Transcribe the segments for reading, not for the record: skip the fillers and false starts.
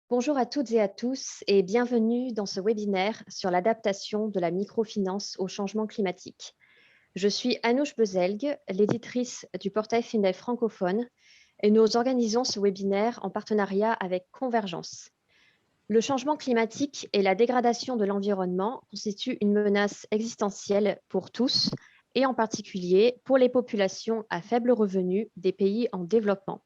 Bonjour à toutes et à tous et bienvenue dans ce webinaire sur l'adaptation de la microfinance au changement climatique. Je suis Anouche Bezelgue, l'éditrice du portail Findel francophone, et nous organisons ce webinaire en partenariat avec Convergence. Le changement climatique et la dégradation de l'environnement constituent une menace existentielle pour tous et en particulier pour les populations à faible revenu des pays en développement.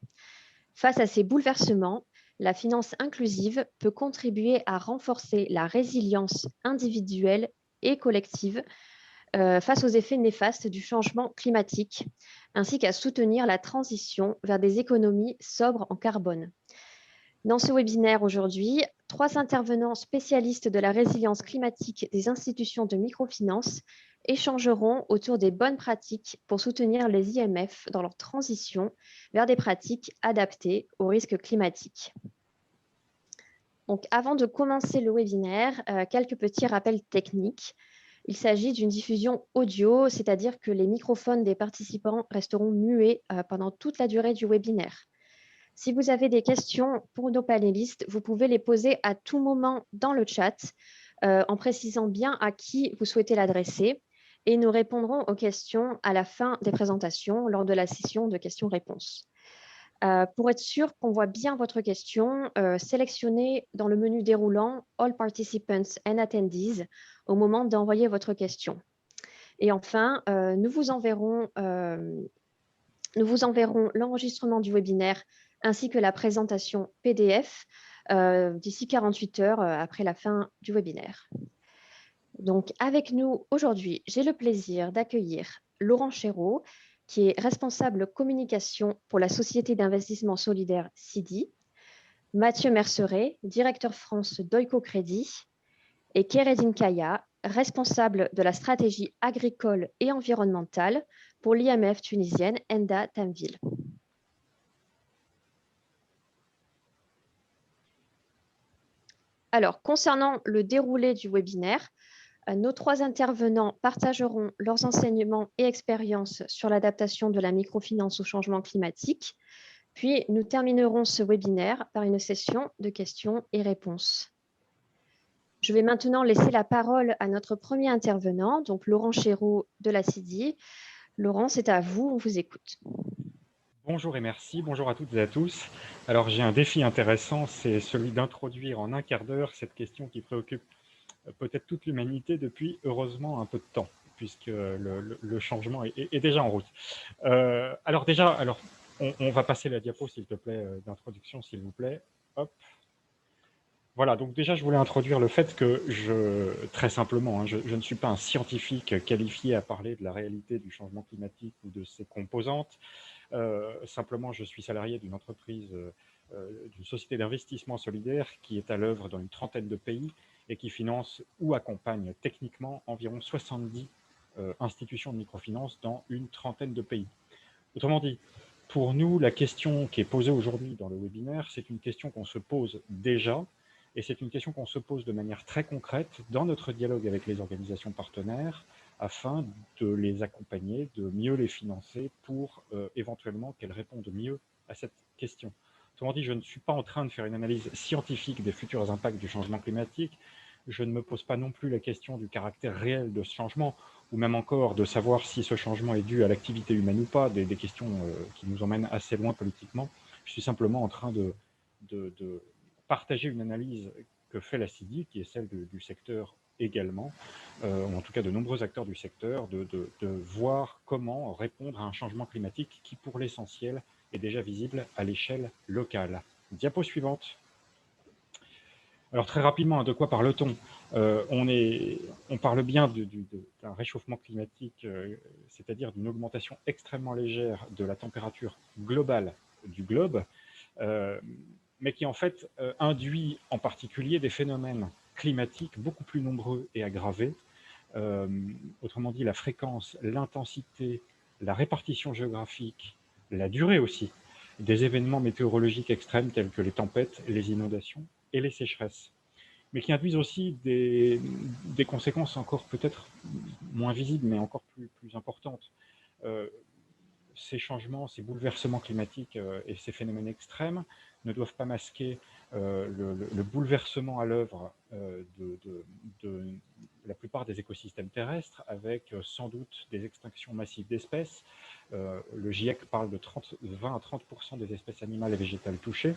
Face à ces bouleversements, la finance inclusive peut contribuer à renforcer la résilience individuelle et collective face aux effets néfastes du changement climatique, ainsi qu'à soutenir la transition vers des économies sobres en carbone. Dans ce webinaire aujourd'hui, 3 intervenants spécialistes de la résilience climatique des institutions de microfinance échangeront autour des bonnes pratiques pour soutenir les IMF dans leur transition vers des pratiques adaptées aux risques climatiques. Donc, avant de commencer le webinaire, quelques petits rappels techniques. Il s'agit d'une diffusion audio, c'est-à-dire que les microphones des participants resteront muets pendant toute la durée du webinaire. Si vous avez des questions pour nos panélistes, vous pouvez les poser à tout moment dans le chat en précisant bien à qui vous souhaitez l'adresser et nous répondrons aux questions à la fin des présentations lors de la session de questions-réponses. Pour être sûr qu'on voit bien votre question, sélectionnez dans le menu déroulant All Participants and Attendees au moment d'envoyer votre question. Et enfin, nous vous enverrons l'enregistrement du webinaire ainsi que la présentation PDF d'ici 48 heures après la fin du webinaire. Donc, avec nous aujourd'hui, j'ai le plaisir d'accueillir Laurent Chéreau, qui est responsable communication pour la société d'investissement solidaire Sidi, Mathieu Merceret, directeur France d'Oiko Crédit, et Kéredine Kaya, responsable de la stratégie agricole et environnementale pour l'IMF tunisienne Enda Tamvil. Alors, concernant le déroulé du webinaire, nos 3 intervenants partageront leurs enseignements et expériences sur l'adaptation de la microfinance au changement climatique. Puis, nous terminerons ce webinaire par une session de questions et réponses. Je vais maintenant laisser la parole à notre premier intervenant, donc Laurent Chéreau de la CIDI. Laurent, c'est à vous, on vous écoute. Bonjour et merci, bonjour à toutes et à tous. Alors j'ai un défi intéressant, c'est celui d'introduire en un quart d'heure cette question qui préoccupe peut-être toute l'humanité depuis heureusement un peu de temps, puisque le changement est déjà en route. Alors déjà, on va passer la diapo s'il te plaît, d'introduction s'il vous plaît. Hop. Voilà, donc déjà je voulais introduire le fait que très simplement, je ne suis pas un scientifique qualifié à parler de la réalité du changement climatique ou de ses composantes. Simplement, je suis salarié d'une entreprise, d'une société d'investissement solidaire qui est à l'œuvre dans une trentaine de pays et qui finance ou accompagne techniquement environ 70 institutions de microfinance dans une trentaine de pays. Autrement dit, pour nous, la question qui est posée aujourd'hui dans le webinaire, c'est une question qu'on se pose déjà, et c'est une question qu'on se pose de manière très concrète dans notre dialogue avec les organisations partenaires, afin de les accompagner, de mieux les financer pour éventuellement qu'elles répondent mieux à cette question. Autrement dit, je ne suis pas en train de faire une analyse scientifique des futurs impacts du changement climatique, je ne me pose pas non plus la question du caractère réel de ce changement, ou même encore de savoir si ce changement est dû à l'activité humaine ou pas, des questions qui nous emmènent assez loin politiquement. Je suis simplement en train de partager une analyse que fait la CIDI, qui est celle du secteur également, ou en tout cas de nombreux acteurs du secteur, de voir comment répondre à un changement climatique qui, pour l'essentiel, est déjà visible à l'échelle locale. Diapo suivante. Alors très rapidement, de quoi parle-t-on? On parle bien d'un réchauffement climatique, c'est-à-dire d'une augmentation extrêmement légère de la température globale du globe, mais qui en fait induit en particulier des phénomènes climatiques beaucoup plus nombreux et aggravés. Autrement dit, la fréquence, l'intensité, la répartition géographique, la durée aussi des événements météorologiques extrêmes tels que les tempêtes, les inondations et les sécheresses, mais qui induisent aussi des conséquences encore peut-être moins visibles, mais encore plus importantes, ces changements, ces bouleversements climatiques et ces phénomènes extrêmes ne doivent pas masquer le bouleversement à l'œuvre de la plupart des écosystèmes terrestres, avec sans doute des extinctions massives d'espèces. Le GIEC parle de 20 à 30% des espèces animales et végétales touchées.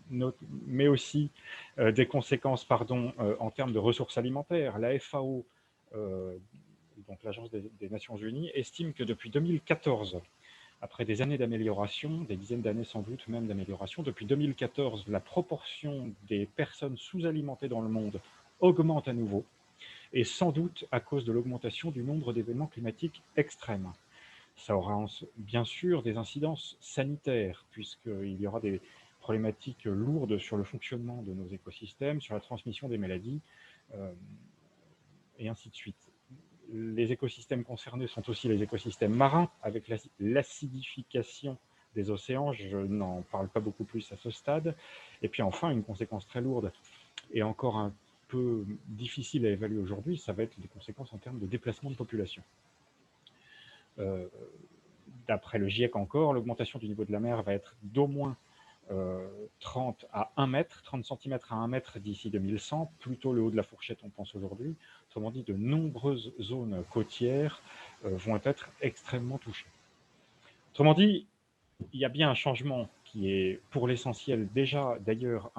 Mais aussi des conséquences en termes de ressources alimentaires. La FAO, donc l'Agence des Nations Unies, estime que depuis 2014, après des années d'amélioration, des dizaines d'années sans doute même d'amélioration, depuis 2014, la proportion des personnes sous-alimentées dans le monde augmente à nouveau, et sans doute à cause de l'augmentation du nombre d'événements climatiques extrêmes. Ça aura bien sûr des incidences sanitaires, puisqu'il y aura des problématiques lourdes sur le fonctionnement de nos écosystèmes, sur la transmission des maladies, et ainsi de suite. Les écosystèmes concernés sont aussi les écosystèmes marins, avec l'acidification des océans. Je n'en parle pas beaucoup plus à ce stade. Et puis enfin, une conséquence très lourde et encore un peu difficile à évaluer aujourd'hui, ça va être les conséquences en termes de déplacement de population. D'après le GIEC encore, l'augmentation du niveau de la mer va être d'au moins 30 à 1 mètre, 30 cm à 1 mètre d'ici 2100, plutôt le haut de la fourchette on pense aujourd'hui. Autrement dit, de nombreuses zones côtières vont être extrêmement touchées. Autrement dit, il y a bien un changement qui est pour l'essentiel déjà d'ailleurs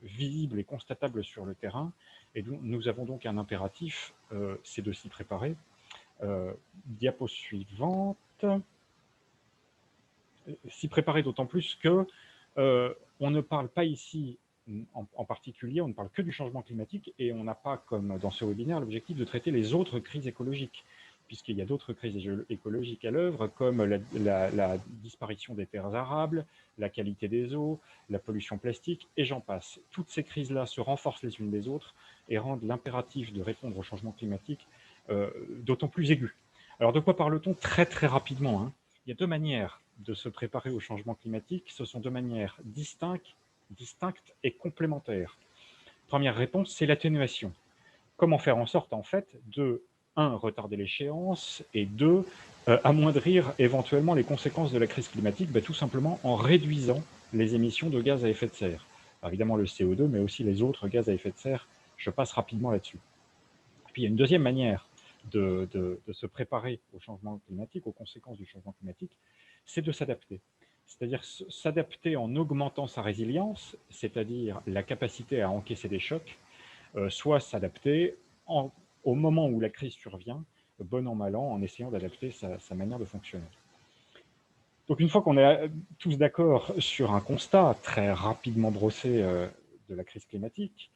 visible et constatable sur le terrain, et nous avons donc un impératif, c'est de s'y préparer. Diapo suivante. S'y préparer d'autant plus que on ne parle pas ici en particulier, on ne parle que du changement climatique, et on n'a pas, comme dans ce webinaire, l'objectif de traiter les autres crises écologiques, puisqu'il y a d'autres crises écologiques à l'œuvre, comme la disparition des terres arables, la qualité des eaux, la pollution plastique, et j'en passe. Toutes ces crises-là se renforcent les unes des autres et rendent l'impératif de répondre au changement climatique d'autant plus aigu. Alors de quoi parle-t-on très très rapidement, hein? Il y a deux manières de se préparer au changement climatique. Ce sont deux manières distinctes et complémentaires. Première réponse, c'est l'atténuation. Comment faire en sorte, en fait, de, un, retarder l'échéance, et deux, amoindrir éventuellement les conséquences de la crise climatique, tout simplement en réduisant les émissions de gaz à effet de serre. Alors, évidemment le CO2, mais aussi les autres gaz à effet de serre. Je passe rapidement là-dessus. Puis il y a une deuxième manière de se préparer au changement climatique, aux conséquences du changement climatique, c'est de s'adapter. C'est-à-dire s'adapter en augmentant sa résilience, c'est-à-dire la capacité à encaisser des chocs, soit s'adapter au moment où la crise survient, bon an, mal an, en essayant d'adapter sa manière de fonctionner. Donc une fois qu'on est tous d'accord sur un constat très rapidement brossé de la crise climatique,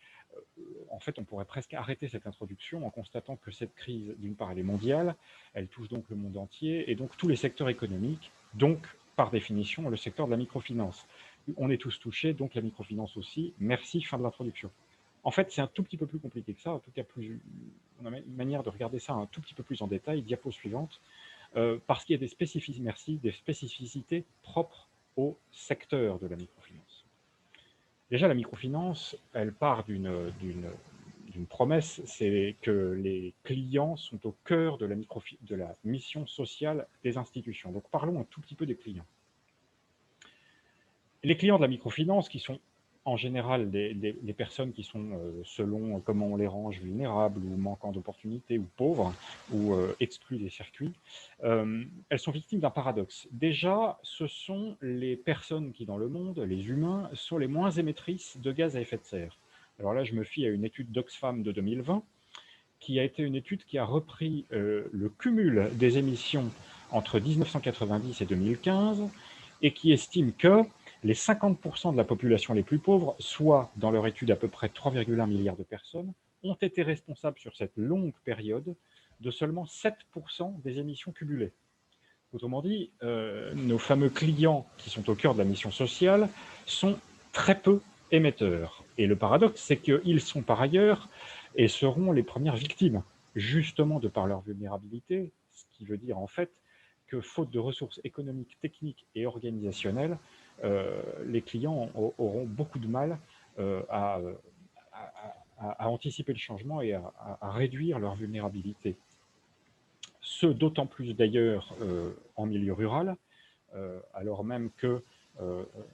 en fait, on pourrait presque arrêter cette introduction en constatant que cette crise, d'une part, elle est mondiale, elle touche donc le monde entier, et donc tous les secteurs économiques, donc, par définition, le secteur de la microfinance. On est tous touchés, donc la microfinance aussi. Merci, fin de l'introduction. En fait, c'est un tout petit peu plus compliqué que ça, en tout cas, on a une manière de regarder ça un tout petit peu plus en détail. Diapo suivante. Parce qu'il y a des spécificités propres au secteur de la microfinance. Déjà, la microfinance, elle part d'une promesse, c'est que les clients sont au cœur de la mission sociale des institutions. Donc parlons un tout petit peu des clients. Les clients de la microfinance, qui sont en général des personnes qui sont, selon comment on les range, vulnérables ou manquant d'opportunités ou pauvres ou exclues des circuits, elles sont victimes d'un paradoxe. Déjà, ce sont les personnes qui, dans le monde, les humains, sont les moins émettrices de gaz à effet de serre. Alors là, je me fie à une étude d'Oxfam de 2020, qui a été une étude qui a repris le cumul des émissions entre 1990 et 2015 et qui estime que les 50% de la population les plus pauvres, soit dans leur étude à peu près 3,1 milliards de personnes, ont été responsables sur cette longue période de seulement 7% des émissions cumulées. Autrement dit, nos fameux clients qui sont au cœur de la mission sociale sont très peu émetteurs. Et le paradoxe, c'est qu'ils sont par ailleurs et seront les premières victimes, justement de par leur vulnérabilité, ce qui veut dire en fait que faute de ressources économiques, techniques et organisationnelles, les clients auront beaucoup de mal à anticiper le changement et à réduire leur vulnérabilité. ce d'autant plus d'ailleurs en milieu rural, alors même que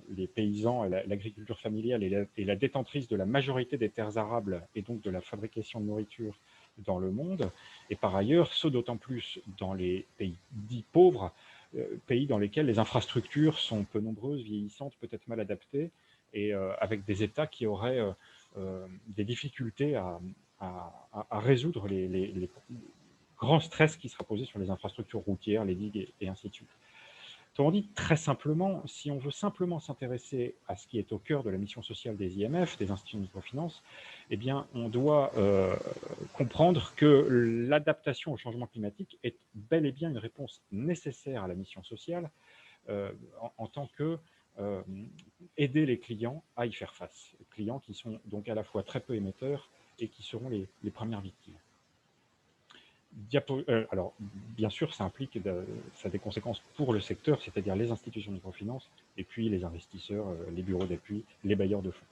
les paysans, l'agriculture familiale est la détentrice de la majorité des terres arables et donc de la fabrication de nourriture dans le monde, et par ailleurs, ce d'autant plus dans les pays dits pauvres, pays dans lesquels les infrastructures sont peu nombreuses, vieillissantes, peut-être mal adaptées, et avec des États qui auraient des difficultés à résoudre les grands stress qui sera posé sur les infrastructures routières, les digues et ainsi de suite. Autrement dit, très simplement, si on veut simplement s'intéresser à ce qui est au cœur de la mission sociale des IMF, des institutions de microfinance, eh bien, on doit comprendre que l'adaptation au changement climatique est bel et bien une réponse nécessaire à la mission sociale en tant que aider les clients à y faire face. Les clients qui sont donc à la fois très peu émetteurs et qui seront les premières victimes. Alors, bien sûr, ça implique, ça a des conséquences pour le secteur, c'est-à-dire les institutions de microfinance, et puis les investisseurs, les bureaux d'appui, les bailleurs de fonds.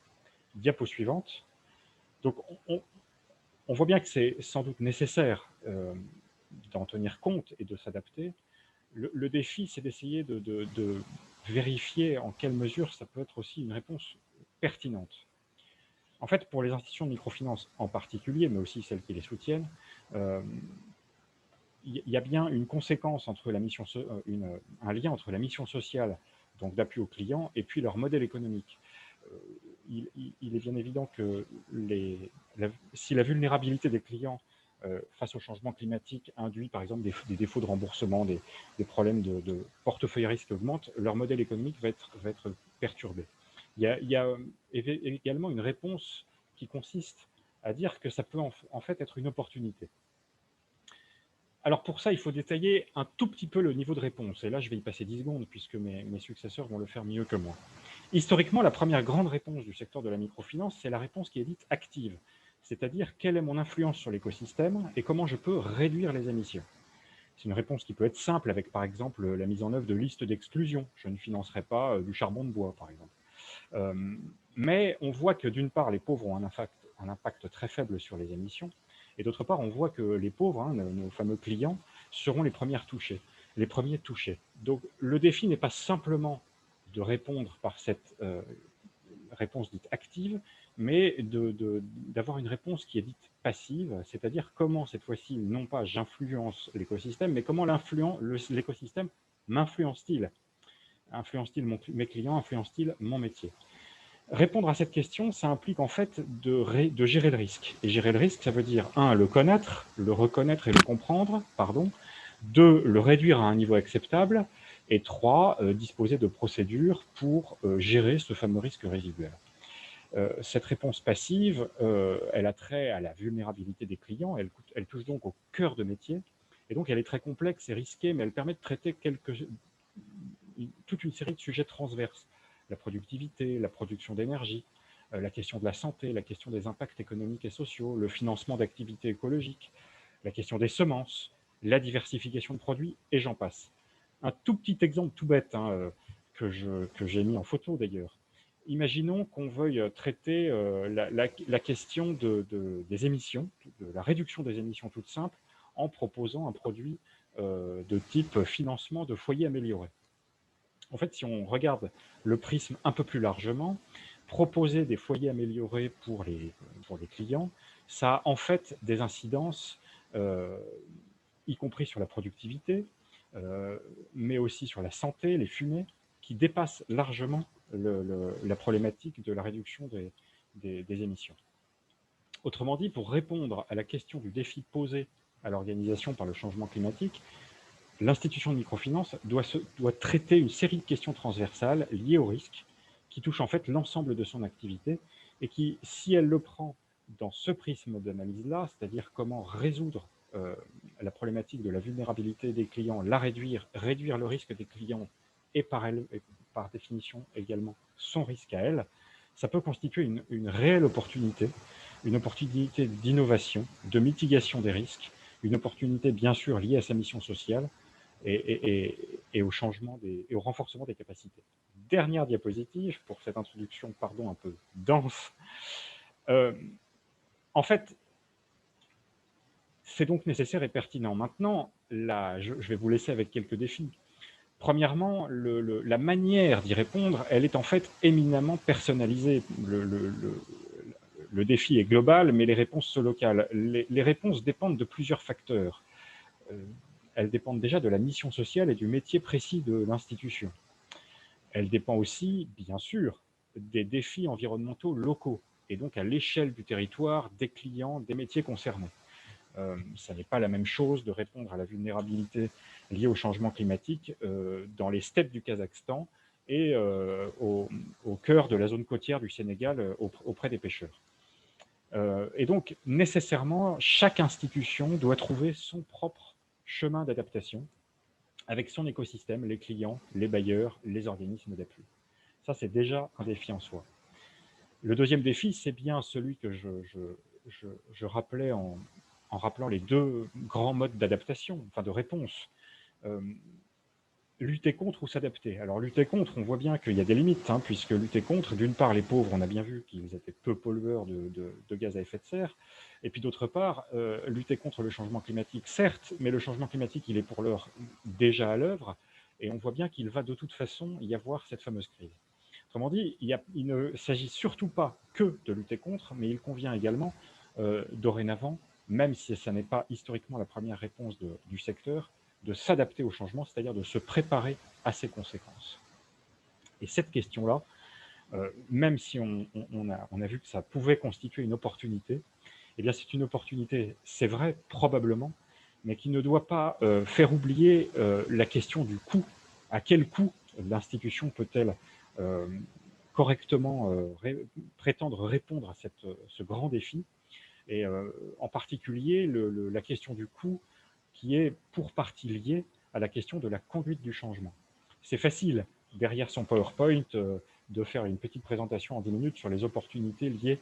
Diapo suivante. Donc, on voit bien que c'est sans doute nécessaire d'en tenir compte et de s'adapter. Le défi, c'est d'essayer de vérifier en quelle mesure ça peut être aussi une réponse pertinente. En fait, pour les institutions de microfinance en particulier, mais aussi celles qui les soutiennent, il y a bien une conséquence entre la mission, un lien entre la mission sociale, donc d'appui aux clients, et puis leur modèle économique. Il est bien évident que si la vulnérabilité des clients face au changement climatique induit par exemple des défauts de remboursement, des problèmes de portefeuille risque augmentent, leur modèle économique va être perturbé. Il y a également une réponse qui consiste à dire que ça peut en fait être une opportunité. Alors pour ça, il faut détailler un tout petit peu le niveau de réponse. Et là, je vais y passer 10 secondes puisque mes successeurs vont le faire mieux que moi. Historiquement, la première grande réponse du secteur de la microfinance, c'est la réponse qui est dite active. C'est-à-dire, quelle est mon influence sur l'écosystème et comment je peux réduire les émissions. C'est une réponse qui peut être simple avec, par exemple, la mise en œuvre de listes d'exclusion. Je ne financerai pas du charbon de bois, par exemple. Mais on voit que d'une part, les pauvres ont un impact très faible sur les émissions, et d'autre part, on voit que les pauvres, nos fameux clients, seront les premiers touchés. Donc le défi n'est pas simplement de répondre par cette réponse dite active, mais d'avoir une réponse qui est dite passive, c'est-à-dire comment cette fois-ci, non pas j'influence l'écosystème, mais comment l'écosystème m'influence-t-il? Influence-t-il mes clients? Influence-t-il mon métier? Répondre à cette question, ça implique en fait de gérer le risque. Et gérer le risque, ça veut dire, 1, le connaître, le reconnaître et le comprendre, pardon. 2, le réduire à un niveau acceptable. Et 3, disposer de procédures pour gérer ce fameux risque résiduel. Cette réponse passive, elle a trait à la vulnérabilité des clients, elle touche donc au cœur de métier. Et donc elle est très complexe et risquée, mais elle permet de traiter toute une série de sujets transverses. La productivité, la production d'énergie, la question de la santé, la question des impacts économiques et sociaux, le financement d'activités écologiques, la question des semences, la diversification de produits, et j'en passe. Un tout petit exemple tout bête que j'ai mis en photo d'ailleurs. Imaginons qu'on veuille traiter la question des émissions, de la réduction des émissions toute simple, en proposant un produit de type financement de foyers améliorés. En fait, si on regarde le prisme un peu plus largement, proposer des foyers améliorés pour les clients, ça a en fait des incidences, y compris sur la productivité, mais aussi sur la santé, les fumées, qui dépassent largement la problématique de la réduction des émissions. Autrement dit, pour répondre à la question du défi posé à l'organisation par le changement climatique, l'institution de microfinance doit traiter une série de questions transversales liées au risque qui touchent en fait l'ensemble de son activité et qui, si elle le prend dans ce prisme d'analyse-là, c'est-à-dire comment résoudre la problématique de la vulnérabilité des clients, la réduire le risque des clients et par définition également son risque à elle, ça peut constituer une réelle opportunité, une opportunité d'innovation, de mitigation des risques, une opportunité bien sûr liée à sa mission sociale, et au changement et au renforcement des capacités. Dernière diapositive pour cette introduction, pardon, un peu dense. En fait, C'est donc nécessaire et pertinent. Maintenant, là, je vais vous laisser avec quelques défis. Premièrement, la manière d'y répondre, elle est en fait éminemment personnalisée. Le défi est global, mais les réponses sont locales. Les réponses dépendent de plusieurs facteurs. Elles dépendent déjà de la mission sociale et du métier précis de l'institution. Elles dépendent aussi, bien sûr, des défis environnementaux locaux, et donc à l'échelle du territoire, des clients, des métiers concernés. Ça n'est pas la même chose de répondre à la vulnérabilité liée au changement climatique dans les steppes du Kazakhstan et au cœur de la zone côtière du Sénégal auprès des pêcheurs. Et donc, nécessairement, chaque institution doit trouver son propre chemin d'adaptation avec son écosystème, les clients, les bailleurs, les organismes d'appui. Ça, c'est déjà un défi en soi. Le deuxième défi, c'est bien celui que je rappelais en rappelant les deux grands modes d'adaptation, enfin de réponse. Lutter contre ou s'adapter. Alors lutter contre, on voit bien qu'il y a des limites, hein, puisque lutter contre, d'une part, les pauvres, on a bien vu qu'ils étaient peu pollueurs de gaz à effet de serre, et puis d'autre part, lutter contre le changement climatique, certes, mais le changement climatique, il est pour l'heure déjà à l'œuvre, et on voit bien qu'il va de toute façon y avoir cette fameuse crise. Autrement dit, il ne s'agit surtout pas que de lutter contre, mais il convient également, dorénavant, même si ça n'est pas historiquement la première réponse du secteur, de s'adapter au changement, c'est-à-dire de se préparer à ses conséquences. Et cette question-là, même si on a vu que ça pouvait constituer une opportunité, eh bien c'est une opportunité, c'est vrai, probablement, mais qui ne doit pas faire oublier la question du coût. À quel coût l'institution peut-elle correctement prétendre répondre à ce grand défi, et en particulier la question du coût qui est pour partie liée à la question de la conduite du changement. C'est facile, derrière son PowerPoint, de faire une petite présentation en 10 minutes sur les opportunités liées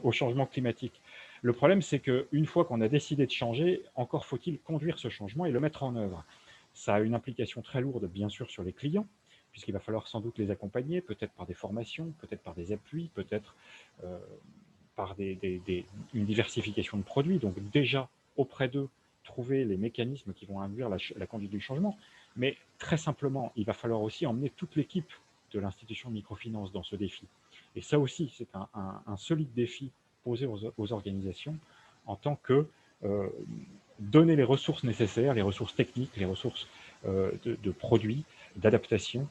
au changement climatique. Le problème, c'est qu'une fois qu'on a décidé de changer, encore faut-il conduire ce changement et le mettre en œuvre. Ça a une implication très lourde, bien sûr, sur les clients, puisqu'il va falloir sans doute les accompagner, peut-être par des formations, peut-être par des appuis, peut-être par une diversification de produits. Donc déjà, auprès d'eux, trouver les mécanismes qui vont induire la conduite du changement. Mais très simplement, il va falloir aussi emmener toute l'équipe de l'institution de microfinance dans ce défi. Et ça aussi, c'est un solide défi posé aux organisations en tant que donner les ressources nécessaires, les ressources techniques, les ressources de produits, d'adaptation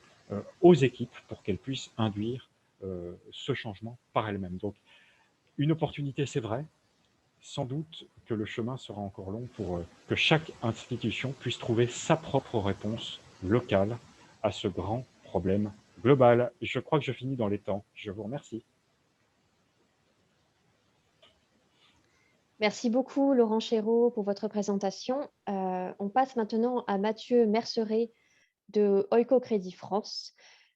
aux équipes pour qu'elles puissent induire ce changement par elles-mêmes. Donc, une opportunité, c'est vrai. Sans doute que le chemin sera encore long pour que chaque institution puisse trouver sa propre réponse locale à ce grand problème global. Je crois que je finis dans les temps. Je vous remercie. Merci beaucoup, Laurent Chéreau, pour votre présentation. On passe maintenant à Mathieu Merceret de Oiko Crédit France.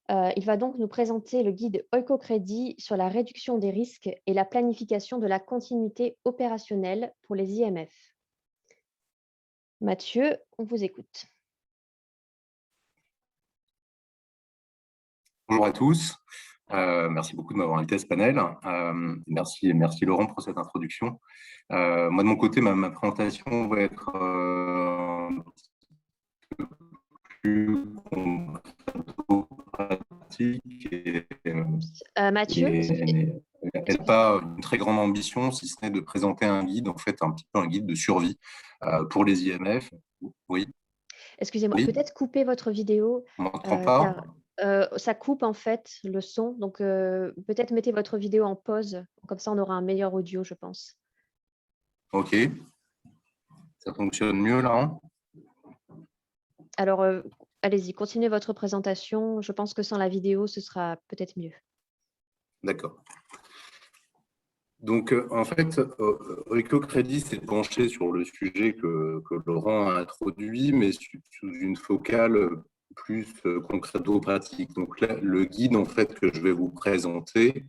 Il va donc nous présenter le guide Oiko Crédit sur la réduction des risques et la planification de la continuité opérationnelle pour les IMF. Mathieu, on vous écoute. Bonjour à tous. Merci beaucoup de m'avoir invité à ce panel. Merci Laurent pour cette introduction. Moi, de mon côté, ma présentation va être un peu plus pratique Mathieu, elle n'a pas une très grande ambition, si ce n'est de présenter un guide, en fait, un petit peu un guide de survie pour les IMF. Oui. Excusez-moi, peut-être couper votre vidéo. On m'entend pas? Ça coupe en fait le son, donc peut-être mettez votre vidéo en pause, comme ça on aura un meilleur audio, je pense. Ok, ça fonctionne mieux là, hein? Alors, allez-y, continuez votre présentation. Je pense que sans la vidéo, ce sera peut-être mieux. D'accord. Donc, en fait, Oiko Crédit s'est penché sur le sujet que Laurent a introduit, mais sous une focale plus concréto-pratique. Donc, là, le guide en fait, que je vais vous présenter,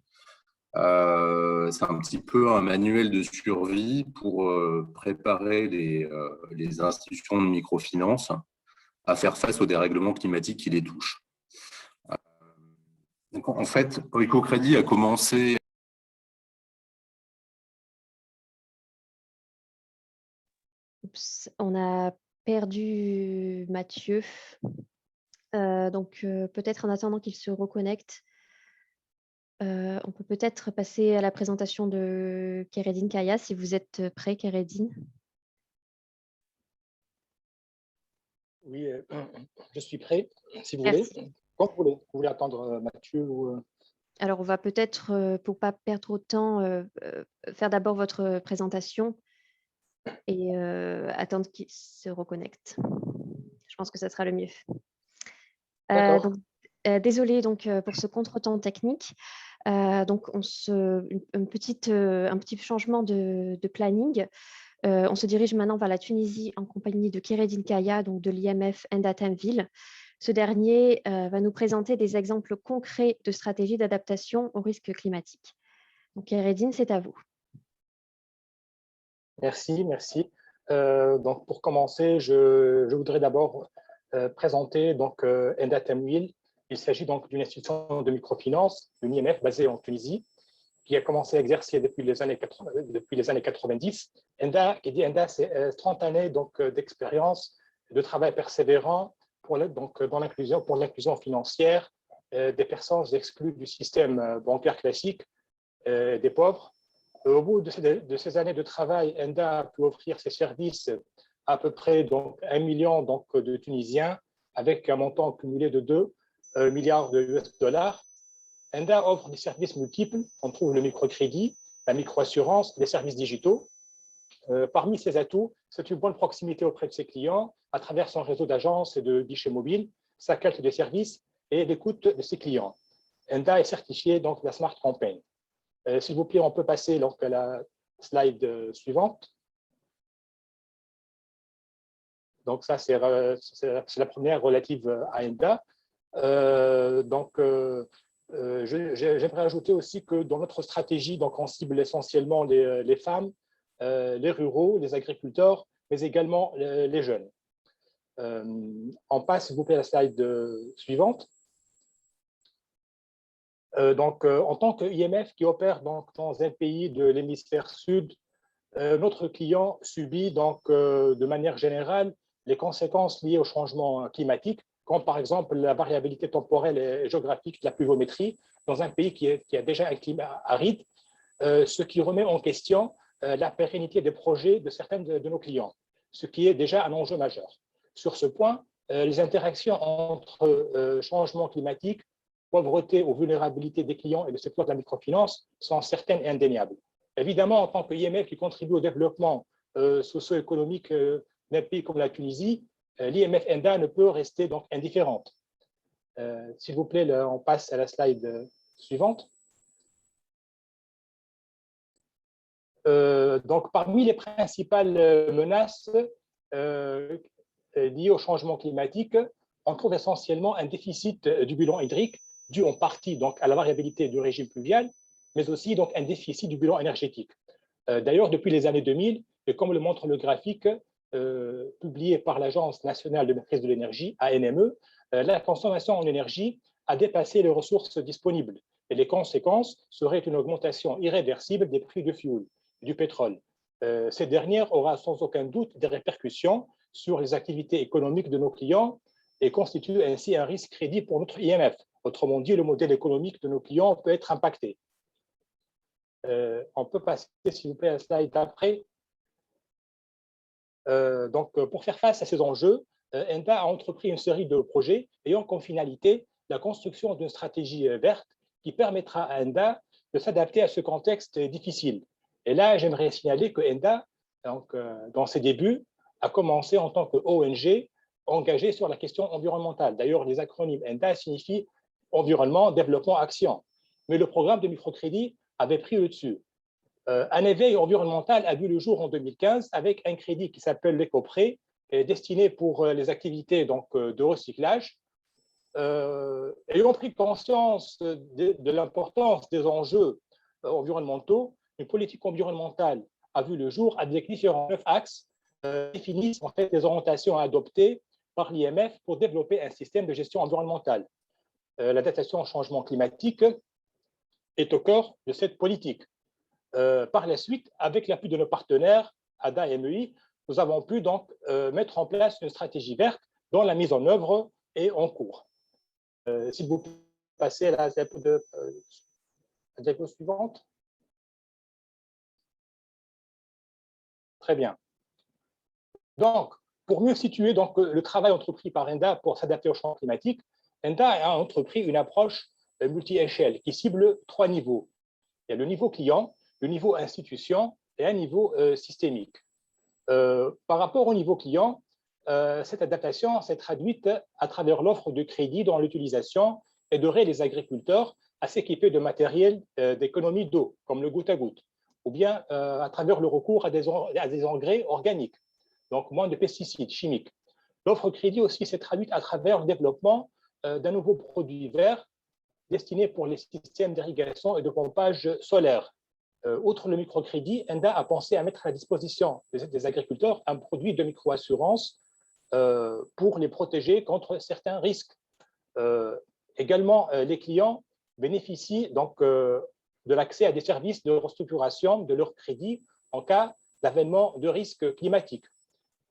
c'est un petit peu un manuel de survie pour préparer les institutions de microfinance à faire face aux dérèglements climatiques qui les touchent. Donc, en fait, Oiko Crédit a commencé Oups, on a perdu Mathieu. Donc, peut-être en attendant qu'il se reconnecte, on peut peut-être passer à la présentation de Keredine Kaya, si vous êtes prêt, Keredine. Oui, je suis prêt, si vous voulez. Merci. Quand vous voulez. Vous voulez attendre Mathieu ou... Alors, on va peut-être, pour ne pas perdre trop de temps, faire d'abord votre présentation et attendre qu'il se reconnecte. Je pense que ça sera le mieux. D'accord. Désolée pour ce contretemps technique. Donc, un petit changement de planning. On se dirige maintenant vers la Tunisie en compagnie de Keredine Kaya, donc de l'IMF Enda Tamville. Ce dernier va nous présenter des exemples concrets de stratégies d'adaptation aux risques climatiques. Donc, Keredine, c'est à vous. Merci, merci. Donc, pour commencer, je voudrais d'abord présenter Enda Tamwil. Il s'agit donc d'une institution de microfinance, une IMF basée en Tunisie, qui a commencé à exercer depuis les années 90. Enda, qui dit Enda, c'est 30 années d'expérience, de travail persévérant pour l'inclusion financière des personnes exclues du système bancaire classique, des pauvres. Au bout de ces années de travail, Enda a pu offrir ses services à peu près 1 million de Tunisiens, avec un montant cumulé de 2 milliards de US dollars. Enda offre des services multiples. On trouve le microcrédit, la microassurance, les services digitaux. Parmi ses atouts, c'est une bonne proximité auprès de ses clients à travers son réseau d'agences et de guichets mobiles, sa qualité de service et l'écoute de ses clients. Enda est certifié de la Smart Campaign. S'il vous plaît, on peut passer à la slide suivante. Donc ça, c'est la première relative à Enda. J'aimerais ajouter aussi que dans notre stratégie, on cible essentiellement les femmes, les ruraux, les agriculteurs, mais également les jeunes. On passe, s'il vous plaît, à la slide suivante. En tant qu'IMF qui opère dans un pays de l'hémisphère sud, notre client subit de manière générale les conséquences liées au changement climatique, comme par exemple la variabilité temporelle et géographique de la pluviométrie dans un pays qui a déjà un climat aride, ce qui remet en question la pérennité des projets de certains de nos clients, ce qui est déjà un enjeu majeur. Sur ce point, les interactions entre changement climatique, pauvreté ou vulnérabilité des clients et le secteur de la microfinance sont certaines et indéniables. Évidemment, en tant qu'IMF qui contribue au développement socio-économique d'un pays comme la Tunisie, l'IMF Enda ne peut rester indifférente. S'il vous plaît, on passe à la slide suivante. Parmi les principales menaces liées au changement climatique, on trouve essentiellement un déficit du bilan hydrique dû en partie à la variabilité du régime pluvial, mais aussi un déficit du bilan énergétique. D'ailleurs, depuis les années 2000, et comme le montre le graphique publié par l'Agence nationale de maîtrise de l'énergie, ANME, la consommation en énergie a dépassé les ressources disponibles. Et les conséquences seraient une augmentation irréversible des prix du fioul, du pétrole. Cette dernière aura sans aucun doute des répercussions sur les activités économiques de nos clients et constitue ainsi un risque crédible pour notre IMF. Autrement dit, le modèle économique de nos clients peut être impacté. On peut passer, s'il vous plaît, à la slide d'après. Pour faire face à ces enjeux, Enda a entrepris une série de projets ayant comme finalité la construction d'une stratégie verte qui permettra à Enda de s'adapter à ce contexte difficile. Et là, j'aimerais signaler que Enda, dans ses débuts, a commencé en tant qu'ONG engagée sur la question environnementale. D'ailleurs, les acronymes Enda signifient environnement, développement, action. Mais le programme de microcrédit avait pris le dessus. Un éveil environnemental a vu le jour en 2015 avec un crédit qui s'appelle l'éco-prêt, destiné pour les activités de recyclage. Ayant pris conscience de l'importance des enjeux environnementaux, une politique environnementale a vu le jour avec différents 9 axes définissent en fait les orientations à adopter par l'IMF pour développer un système de gestion environnementale. L'adaptation au changement climatique est au cœur de cette politique. Par la suite, avec l'appui de nos partenaires, ADA et MEI, nous avons pu donc mettre en place une stratégie verte dont la mise en œuvre est en cours. S'il vous plaît, passez à la diapo suivante. Très bien. Donc, pour mieux situer donc, le travail entrepris par ENDA pour s'adapter au changement climatique, ENDA a entrepris une approche multi-échelle qui cible 3 niveaux. Il y a le niveau client, le niveau institution et un niveau systémique. Par rapport au niveau client, cette adaptation s'est traduite à travers l'offre de crédit dont l'utilisation aiderait les agriculteurs à s'équiper de matériel d'économie d'eau, comme le goutte à goutte, ou bien à travers le recours à des engrais organiques, donc moins de pesticides chimiques. L'offre crédit aussi s'est traduite à travers le développement d'un nouveau produit vert destiné pour les systèmes d'irrigation et de pompage solaire. Outre le microcrédit, ENDA a pensé à mettre à la disposition des agriculteurs un produit de microassurance pour les protéger contre certains risques. Également, les clients bénéficient donc de l'accès à des services de restructuration de leur crédit en cas d'avènement de risques climatiques.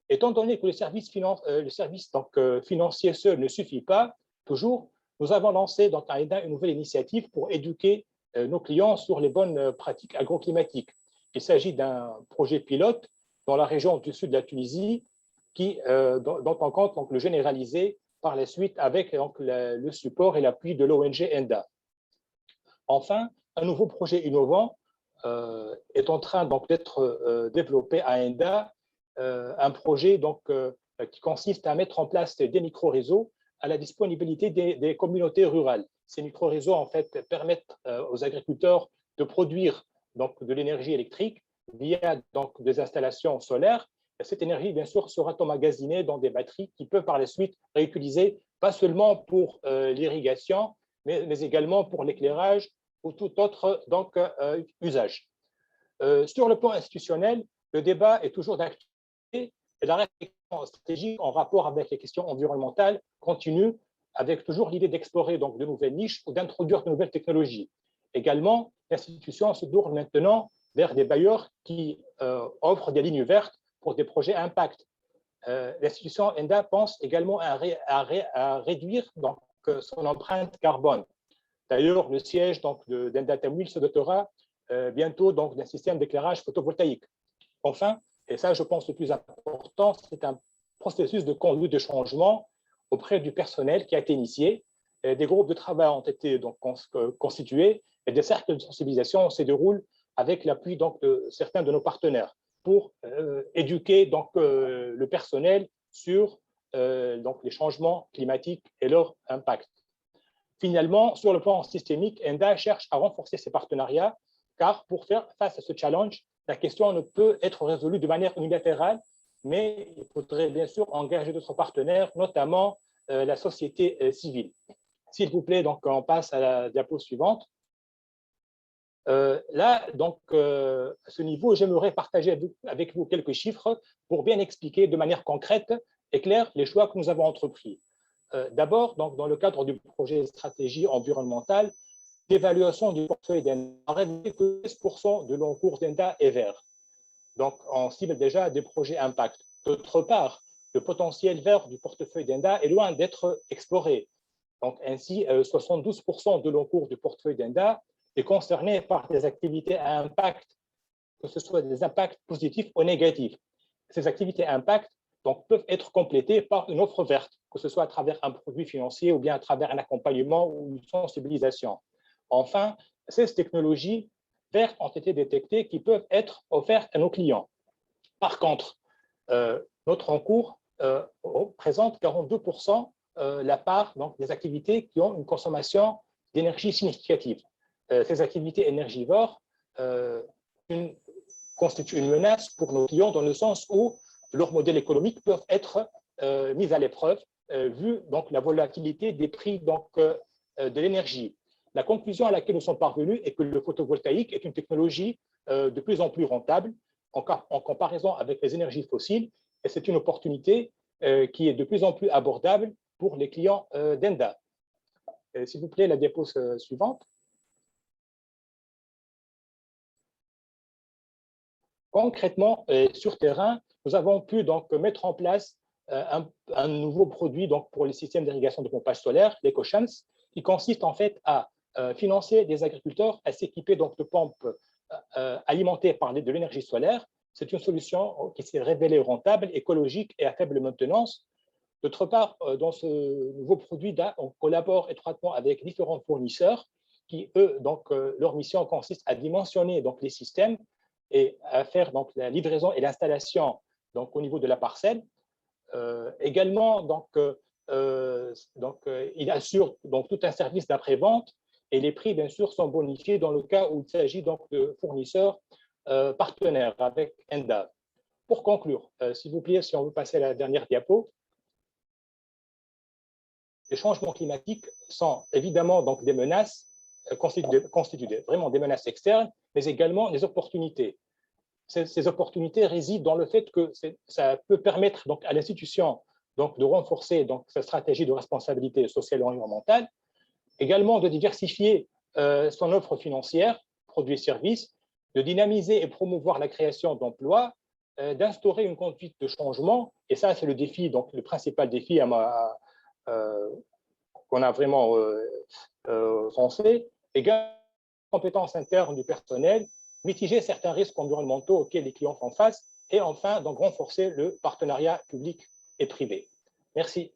Étant donné que le service financier seul ne suffit pas toujours, nous avons lancé donc à ENDA une nouvelle initiative pour éduquer nos clients sur les bonnes pratiques agroclimatiques. Il s'agit d'un projet pilote dans la région du sud de la Tunisie dont on compte donc, le généraliser par la suite avec donc, le support et l'appui de l'ONG ENDA. Enfin, un nouveau projet innovant est en train d'être développé à ENDA, un projet donc, qui consiste à mettre en place des micro-réseaux à la disponibilité des communautés rurales. Ces micro-réseaux en fait, permettent aux agriculteurs de produire donc, de l'énergie électrique via donc, des installations solaires. Et cette énergie, bien sûr, sera emmagasinée dans des batteries qui peuvent par la suite réutiliser, pas seulement pour l'irrigation, mais également pour l'éclairage ou tout autre donc, usage. Sur le plan institutionnel, le débat est toujours d'actualité et la réflexion stratégique en rapport avec les questions environnementales continue, avec toujours l'idée d'explorer donc de nouvelles niches ou d'introduire de nouvelles technologies. Également, l'institution se tourne maintenant vers des bailleurs qui offrent des lignes vertes pour des projets à impact. L'institution ENDA pense également à réduire donc, son empreinte carbone. D'ailleurs, le siège d'ENDA Tamwil se dotera bientôt d'un système d'éclairage photovoltaïque. Enfin, et ça je pense le plus important, c'est un processus de conduite de changement auprès du personnel qui a été initié. Des groupes de travail ont été donc, constitués et des cercles de sensibilisation se déroulent avec l'appui de certains de nos partenaires pour éduquer donc, le personnel sur donc, les changements climatiques et leur impact. Finalement, sur le plan systémique, ENDA cherche à renforcer ses partenariats car pour faire face à ce challenge, la question ne peut être résolue de manière unilatérale, mais il faudrait bien sûr engager d'autres partenaires, notamment la société civile. S'il vous plaît, donc, on passe à la diapo suivante. Là, donc, à ce niveau, j'aimerais partager avec vous quelques chiffres pour bien expliquer de manière concrète et claire les choix que nous avons entrepris. D'abord, dans le cadre du projet stratégie environnementale, l'évaluation du portefeuille d'ENDA a révélé que 16% de l'encours d'ENDA est vert. Donc, on cible déjà des projets impact. D'autre part, le potentiel vert du portefeuille d'ENDA est loin d'être exploré. Donc, ainsi, 72% de l'encours du portefeuille d'ENDA est concerné par des activités à impact, que ce soit des impacts positifs ou négatifs. Ces activités à impact donc, peuvent être complétées par une offre verte, que ce soit à travers un produit financier ou bien à travers un accompagnement ou une sensibilisation. Enfin, ces technologies vertes ont été détectées qui peuvent être offertes à nos clients. Par contre, notre encours représente 42% la part donc, des activités qui ont une consommation d'énergie significative. Ces activités énergivores constituent une menace pour nos clients dans le sens où leurs modèles économiques peuvent être mis à l'épreuve vu donc, la volatilité des prix donc, de l'énergie. La conclusion à laquelle nous sommes parvenus est que le photovoltaïque est une technologie de plus en plus rentable en comparaison avec les énergies fossiles et c'est une opportunité qui est de plus en plus abordable pour les clients d'ENDA. S'il vous plaît, la diapo suivante. Concrètement, sur terrain, nous avons pu donc mettre en place un nouveau produit donc, pour les systèmes d'irrigation de pompage solaire, l'EcoChance, qui consiste en fait à financer des agriculteurs à s'équiper donc de pompes alimentées par de l'énergie solaire. C'est une solution qui s'est révélée rentable, écologique et à faible maintenance. D'autre part, dans ce nouveau produit, on collabore étroitement avec différents fournisseurs qui, eux, donc, leur mission consiste à dimensionner donc, les systèmes et à faire donc, la livraison et l'installation donc, au niveau de la parcelle. Également, il assure donc, tout un service d'après-vente et les prix, bien sûr, sont bonifiés dans le cas où il s'agit donc, de fournisseurs partenaires avec ENDA. Pour conclure, s'il vous plaît, si on veut passer à la dernière diapo. Les changements climatiques sont évidemment donc, des menaces, constituent vraiment des menaces externes, mais également des opportunités. Ces opportunités résident dans le fait que ça peut permettre donc, à l'institution de renforcer donc, sa stratégie de responsabilité sociale et environnementale, également de diversifier son offre financière, produits et services, de dynamiser et promouvoir la création d'emplois, d'instaurer une conduite de changement, et ça c'est le défi, donc le principal défi qu'on a vraiment pensé, également compétences internes du personnel, mitiger certains risques environnementaux auxquels les clients font face, et enfin, donc, renforcer le partenariat public et privé. Merci.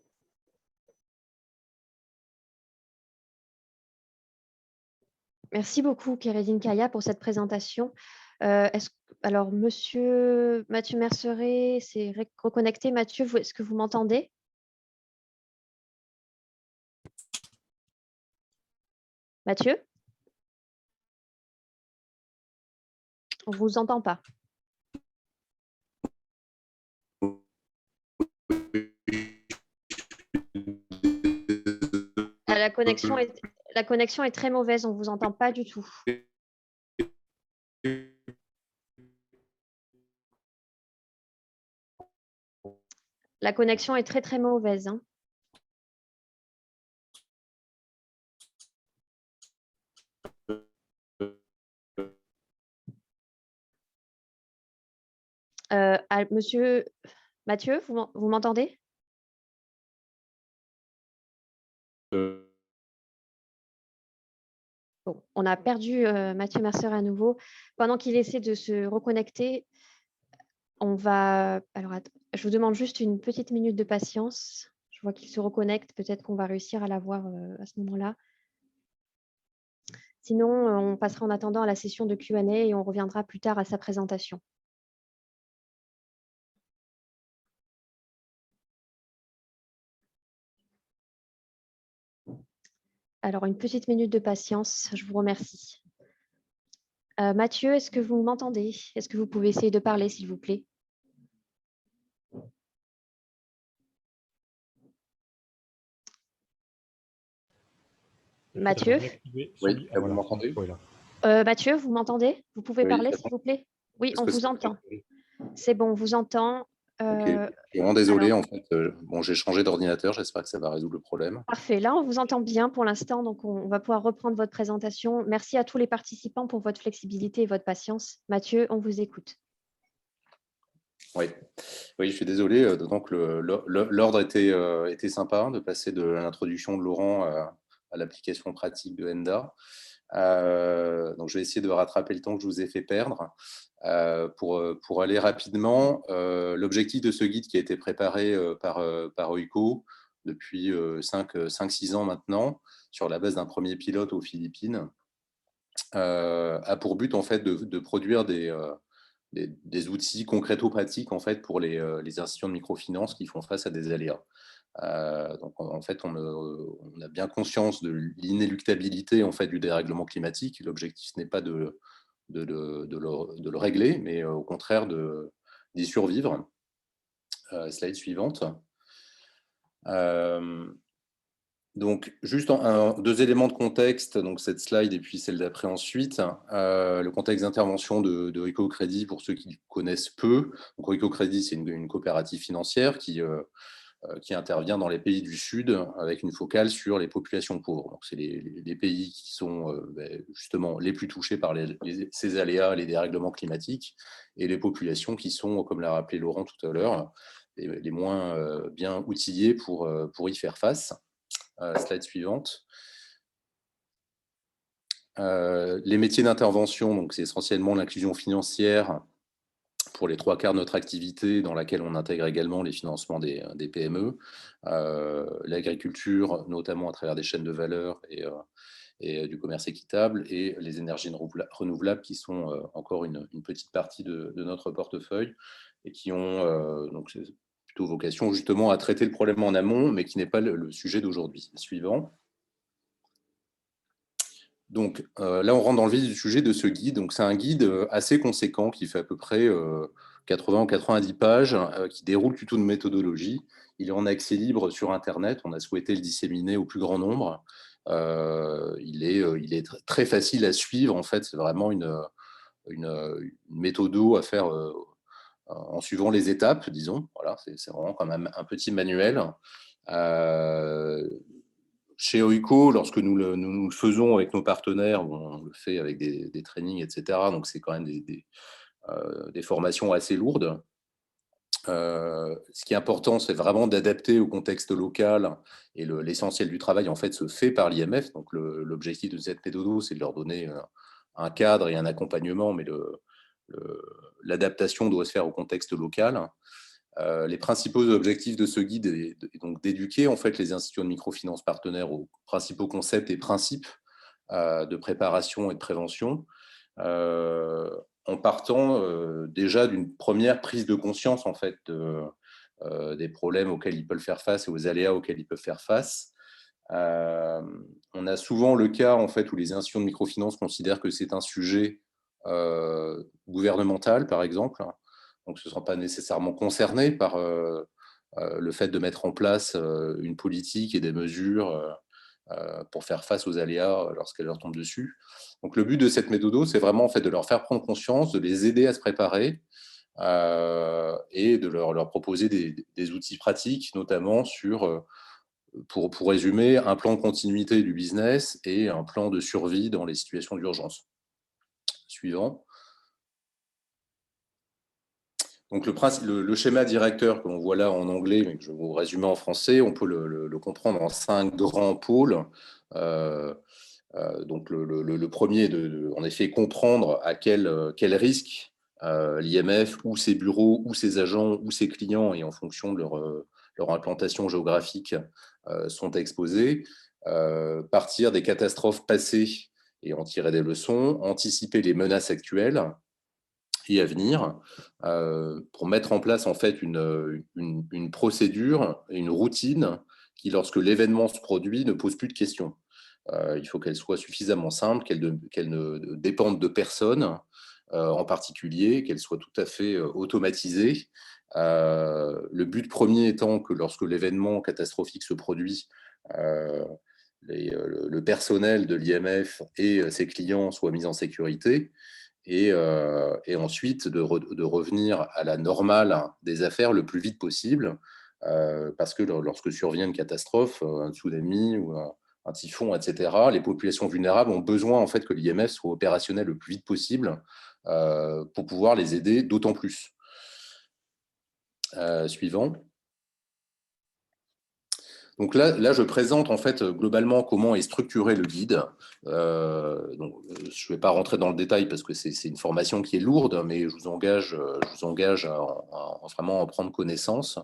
Merci beaucoup, Kéredine Kaya, pour cette présentation. Alors, Monsieur Mathieu Merceret s'est reconnecté. Mathieu, est-ce que vous m'entendez? Mathieu? On ne vous entend pas. Ah, la connexion est très mauvaise, on ne vous entend pas du tout. La connexion est très, très mauvaise. Hein. Monsieur Mathieu, vous m'entendez? Bon, on a perdu Mathieu Merceret à nouveau. Pendant qu'il essaie de se reconnecter, on va… Alors, je vous demande juste une petite minute de patience. Je vois qu'il se reconnecte. Peut-être qu'on va réussir à l'avoir à ce moment-là. Sinon, on passera en attendant à la session de Q&A et on reviendra plus tard à sa présentation. Alors, une petite minute de patience. Je vous remercie. Mathieu, est-ce que vous m'entendez? Est-ce que vous pouvez essayer de parler, s'il vous plaît? Mathieu? Oui, vous m'entendez? Mathieu, vous m'entendez? Vous pouvez parler, s'il vous plaît? Oui, on vous entend. C'est bon, on vous entend. Okay. Je suis vraiment désolé, alors, en fait. Bon, j'ai changé d'ordinateur, j'espère que ça va résoudre le problème. Parfait, là, on vous entend bien pour l'instant, donc on va pouvoir reprendre votre présentation. Merci à tous les participants pour votre flexibilité et votre patience. Mathieu, on vous écoute. Oui, je suis désolé, d'autant que l'ordre était sympa, de passer de l'introduction de Laurent à l'application pratique de ENDA. Donc, je vais essayer de rattraper le temps que je vous ai fait perdre. Pour aller rapidement, l'objectif de ce guide qui a été préparé par OICO depuis 5-6 ans maintenant, sur la base d'un premier pilote aux Philippines, a pour but en fait de produire des outils concréto-pratiques en fait, pour les institutions de microfinance qui font face à des aléas. Donc en fait, on a bien conscience de l'inéluctabilité en fait, du dérèglement climatique. L'objectif, ce n'est pas de le régler, mais au contraire d'y survivre. Slide suivante. Donc, juste deux éléments de contexte, donc cette slide et puis celle d'après ensuite. Le contexte d'intervention de OICO Crédit, pour ceux qui connaissent peu. Donc, OICO Crédit, c'est une coopérative financière qui qui intervient dans les pays du Sud avec une focale sur les populations pauvres. Donc, c'est les pays qui sont justement les plus touchés par ces aléas, les dérèglements climatiques, et les populations qui sont, comme l'a rappelé Laurent tout à l'heure, les moins bien outillées pour y faire face. Slide suivante. Les métiers d'intervention, donc c'est essentiellement l'inclusion financière pour les 3/4 de notre activité, dans laquelle on intègre également les financements des PME, l'agriculture, notamment à travers des chaînes de valeur et du commerce équitable, et les énergies renouvelables qui sont encore une petite partie de notre portefeuille et qui ont donc plutôt vocation justement à traiter le problème en amont, mais qui n'est pas le sujet d'aujourd'hui. Suivant. Donc là, on rentre dans le vif du sujet de ce guide. Donc, c'est un guide assez conséquent qui fait à peu près 80 ou 90 pages, qui déroule plutôt une méthodologie. Il est en accès libre sur Internet. On a souhaité le disséminer au plus grand nombre. Il est très facile à suivre. En fait, c'est vraiment une méthodo à faire en suivant les étapes, disons. Voilà, c'est vraiment quand même un petit manuel. Chez Oiko, lorsque nous le faisons avec nos partenaires, on le fait avec des trainings, etc. Donc, c'est quand même des formations assez lourdes. Ce qui est important, c'est vraiment d'adapter au contexte local, et l'essentiel du travail, en fait, se fait par l'IMF. Donc, l'objectif de cette méthode, c'est de leur donner un cadre et un accompagnement, mais l'adaptation doit se faire au contexte local. Les principaux objectifs de ce guide est donc d'éduquer en fait les institutions de microfinance partenaires aux principaux concepts et principes de préparation et de prévention, en partant déjà d'une première prise de conscience en fait des problèmes auxquels ils peuvent faire face et aux aléas auxquels ils peuvent faire face. On a souvent le cas en fait où les institutions de microfinance considèrent que c'est un sujet gouvernemental, par exemple. Donc, ce ne seront pas nécessairement concernés par le fait de mettre en place une politique et des mesures pour faire face aux aléas lorsqu'elles leur tombent dessus. Donc, le but de cette méthode, c'est vraiment en fait, de leur faire prendre conscience, de les aider à se préparer et de leur proposer des outils pratiques, notamment pour résumer, un plan de continuité du business et un plan de survie dans les situations d'urgence. Suivant. Donc, le schéma directeur que l'on voit là en anglais, mais que je vais vous résumer en français, on peut le comprendre en 5 grands pôles. Donc, le premier, en effet, comprendre à quel risque l'IMF ou ses bureaux ou ses agents ou ses clients, et en fonction de leur implantation géographique, sont exposés. Partir des catastrophes passées et en tirer des leçons, anticiper les menaces actuelles et à venir, pour mettre en place en fait une procédure et une routine qui, lorsque l'événement se produit, ne pose plus de questions. Il faut qu'elle soit suffisamment simple, qu'elle ne dépende de personne en particulier, qu'elle soit tout à fait automatisée. Le but premier étant que lorsque l'événement catastrophique se produit, le personnel de l'IMF et ses clients soient mis en sécurité, et ensuite de revenir à la normale des affaires le plus vite possible, parce que lorsque survient une catastrophe, un tsunami ou un typhon, etc., les populations vulnérables ont besoin en fait que l'IMF soit opérationnel le plus vite possible pour pouvoir les aider d'autant plus. Suivant. Donc là, je présente en fait globalement comment est structuré le guide. Donc, je ne vais pas rentrer dans le détail parce que c'est une formation qui est lourde, mais je vous engage à vraiment en prendre connaissance.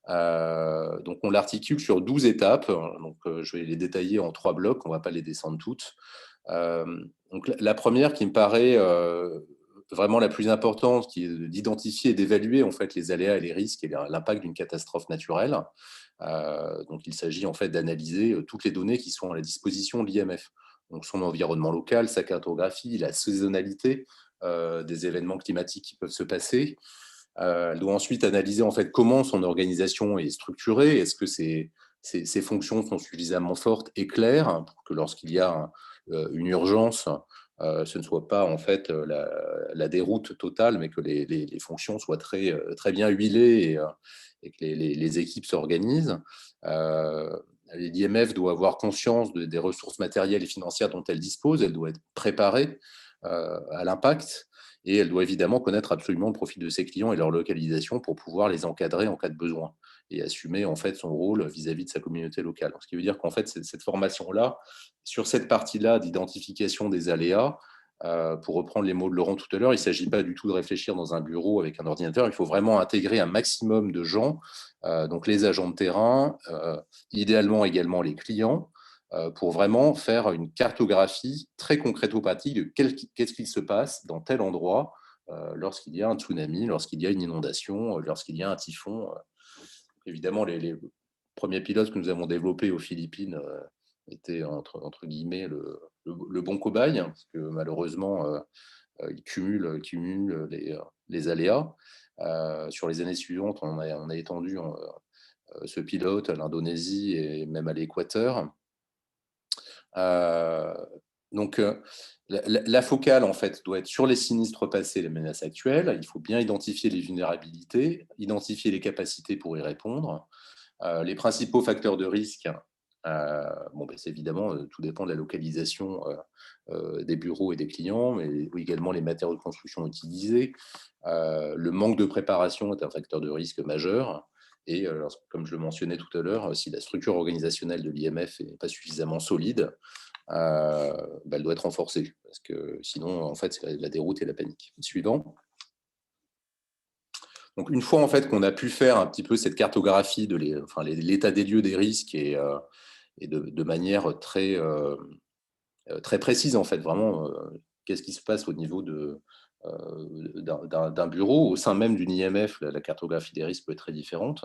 Donc, on l'articule sur 12 étapes. Donc, je vais les détailler en 3 blocs. On ne va pas les descendre toutes. Donc, la première qui me paraît vraiment la plus importante, qui est d'identifier et d'évaluer en fait les aléas et les risques et l'impact d'une catastrophe naturelle. Donc, il s'agit en fait d'analyser toutes les données qui sont à la disposition de l'IMF. Donc, son environnement local, sa cartographie, la saisonnalité des événements climatiques qui peuvent se passer. Elle doit ensuite analyser en fait comment son organisation est structurée. Est-ce que ses fonctions sont suffisamment fortes et claires pour que lorsqu'il y a une urgence, ce ne soit pas en fait la déroute totale, mais que les fonctions soient très, très bien huilées et que les équipes s'organisent. L'IMF doit avoir conscience des ressources matérielles et financières dont elle dispose, elle doit être préparée à l'impact, et elle doit évidemment connaître absolument le profil de ses clients et leur localisation pour pouvoir les encadrer en cas de besoin et assumer en fait son rôle vis-à-vis de sa communauté locale. Ce qui veut dire qu'en fait, cette formation-là, sur cette partie-là d'identification des aléas, pour reprendre les mots de Laurent tout à l'heure, il ne s'agit pas du tout de réfléchir dans un bureau avec un ordinateur, il faut vraiment intégrer un maximum de gens, donc les agents de terrain, idéalement également les clients, pour vraiment faire une cartographie très concrèto-pratique de qu'est-ce qu'il se passe dans tel endroit lorsqu'il y a un tsunami, lorsqu'il y a une inondation, lorsqu'il y a un typhon. Évidemment, les premiers pilotes que nous avons développés aux Philippines étaient entre guillemets le bon cobaye, hein, parce que malheureusement, ils cumulent les aléas. Sur les années suivantes, on a étendu ce pilote à l'Indonésie et même à l'Équateur. Donc, la focale, en fait, doit être sur les sinistres passés, les menaces actuelles. Il faut bien identifier les vulnérabilités, identifier les capacités pour y répondre. Les principaux facteurs de risque, c'est évidemment, tout dépend de la localisation des bureaux et des clients, mais également les matériaux de construction utilisés. Le manque de préparation est un facteur de risque majeur. Et comme je le mentionnais tout à l'heure, si la structure organisationnelle de l'IMF n'est pas suffisamment solide, elle doit être renforcée, parce que sinon, en fait, c'est la déroute et la panique. Suivant. Donc, une fois en fait, qu'on a pu faire un petit peu cette cartographie de l'état des lieux des risques et de manière très, très précise, en fait, vraiment, qu'est-ce qui se passe au niveau d'un bureau, au sein même d'une IMF, la cartographie des risques peut être très différente.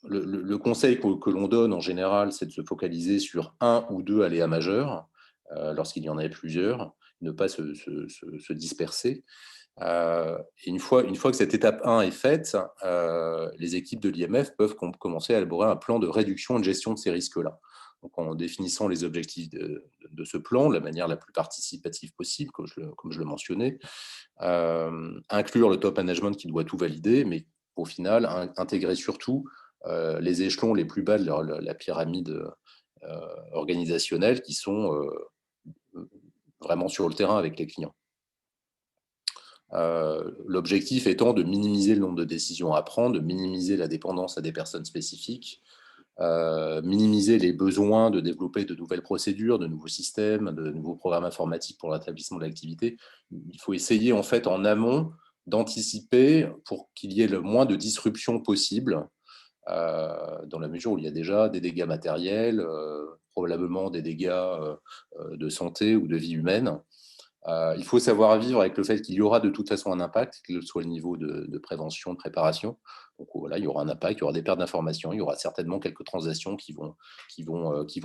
Le conseil que l'on donne en général, c'est de se focaliser sur un ou deux aléas majeurs, lorsqu'il y en a plusieurs, ne pas se disperser. Et une fois que cette étape 1 est faite, les équipes de l'IMF peuvent commencer à élaborer un plan de réduction et de gestion de ces risques-là. Donc, en définissant les objectifs de ce plan de la manière la plus participative possible, comme je le mentionnais, inclure le top management qui doit tout valider, mais au final, intégrer surtout les échelons les plus bas de la pyramide organisationnelle qui sont vraiment sur le terrain avec les clients. L'objectif étant de minimiser le nombre de décisions à prendre, de minimiser la dépendance à des personnes spécifiques, minimiser les besoins de développer de nouvelles procédures, de nouveaux systèmes, de nouveaux programmes informatiques pour l'établissement de l'activité. Il faut essayer en fait en amont d'anticiper pour qu'il y ait le moins de disruptions possible, dans la mesure où il y a déjà des dégâts matériels, probablement des dégâts de santé ou de vie humaine. Il faut savoir vivre avec le fait qu'il y aura de toute façon un impact, quel que soit le niveau de prévention, de préparation. Donc voilà, il y aura un impact, il y aura des pertes d'informations, il y aura certainement quelques transactions qui vont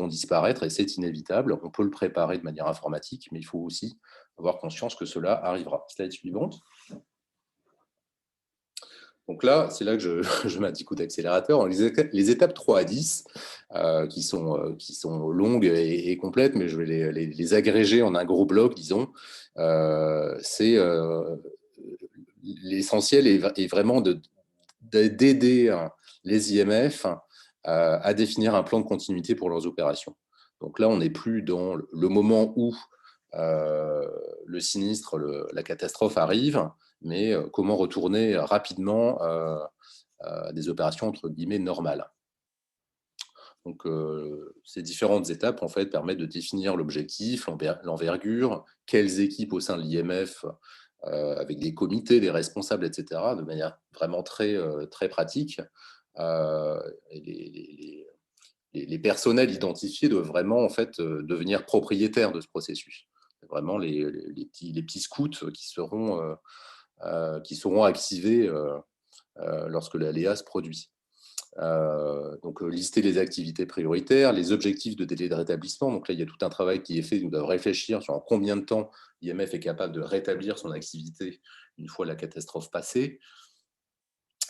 disparaître, et c'est inévitable. On peut le préparer de manière informatique, mais il faut aussi avoir conscience que cela arrivera. Slide suivante. Donc là, c'est là que je mets un petit coup d'accélérateur. Les étapes 3 à 10, qui sont longues et complètes, mais je vais les agréger en un gros bloc, disons. L'essentiel est vraiment d'aider les IMF à définir un plan de continuité pour leurs opérations. Donc là, on n'est plus dans le moment où le sinistre, la catastrophe arrive, mais comment retourner rapidement à des opérations entre guillemets normales. Donc, ces différentes étapes en fait permettent de définir l'objectif, l'envergure, quelles équipes au sein de l'IMF, avec des comités, des responsables, etc., de manière vraiment très, très pratique. Les personnels identifiés doivent vraiment en fait devenir propriétaires de ce processus. C'est vraiment les petits scouts qui seront activés lorsque l'aléa se produit. Donc, lister les activités prioritaires, les objectifs de délai de rétablissement. Donc là, il y a tout un travail qui est fait. Nous devons réfléchir sur en combien de temps l'IMF est capable de rétablir son activité une fois la catastrophe passée.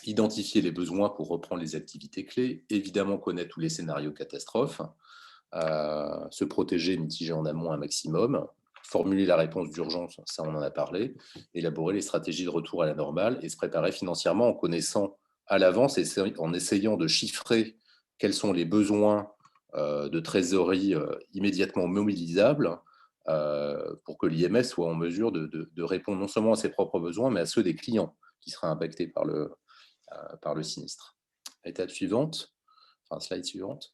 Identifier les besoins pour reprendre les activités clés. Évidemment, connaître tous les scénarios catastrophes. se protéger, mitiger en amont un maximum, formuler la réponse d'urgence, ça on en a parlé, élaborer les stratégies de retour à la normale et se préparer financièrement en connaissant à l'avance et en essayant de chiffrer quels sont les besoins de trésorerie immédiatement mobilisables pour que l'IMF soit en mesure de répondre non seulement à ses propres besoins, mais à ceux des clients qui seraient impactés par le sinistre. Étape suivante, slide suivante.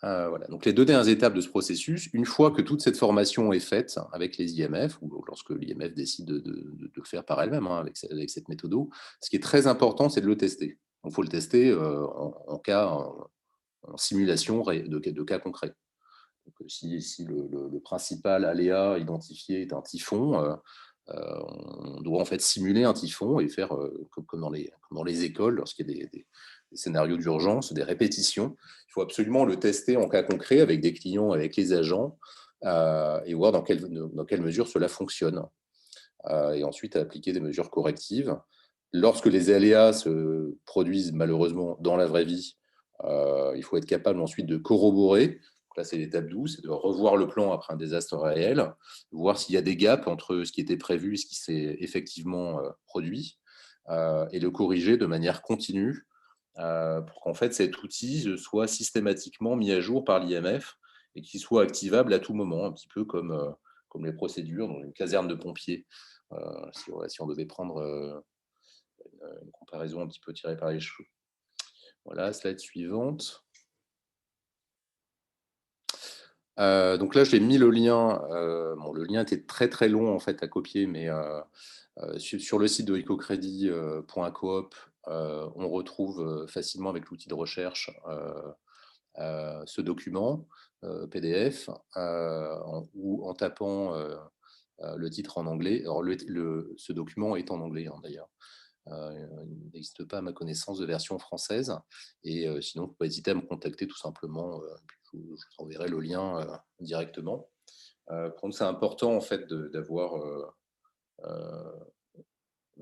Voilà. Donc, les 2 dernières étapes de ce processus, une fois que toute cette formation est faite avec les IMF, ou lorsque l'IMF décide de le faire par elle-même avec cette méthode, ce qui est très important, c'est de le tester. Il faut le tester en simulation de cas concrets. Donc, si le principal aléa identifié est un typhon, on doit en fait simuler un typhon et faire comme dans les écoles, lorsqu'il y a des scénarios d'urgence, des répétitions. Il faut absolument le tester en cas concret avec des clients, avec les agents, et voir dans quelle mesure cela fonctionne. Et ensuite, appliquer des mesures correctives. Lorsque les aléas se produisent malheureusement dans la vraie vie, il faut être capable ensuite de corroborer. Donc là, c'est l'étape 12, c'est de revoir le plan après un désastre réel, voir s'il y a des gaps entre ce qui était prévu et ce qui s'est effectivement produit, et le corriger de manière continue pour qu'en fait cet outil soit systématiquement mis à jour par l'IMF et qu'il soit activable à tout moment, un petit peu comme les procédures dans une caserne de pompiers, si on devait prendre une comparaison un petit peu tirée par les cheveux. Voilà, slide suivante. Donc là, j'ai mis le lien. Le lien était très très long en fait à copier, mais sur le site de ecocredit.coop, on retrouve facilement avec l'outil de recherche ce document PDF ou en tapant le titre en anglais. Alors ce document est en anglais d'ailleurs. Il n'existe pas à ma connaissance de version française et sinon, vous pouvez hésiter à me contacter tout simplement. Je vous enverrai le lien directement. Donc, c'est important en fait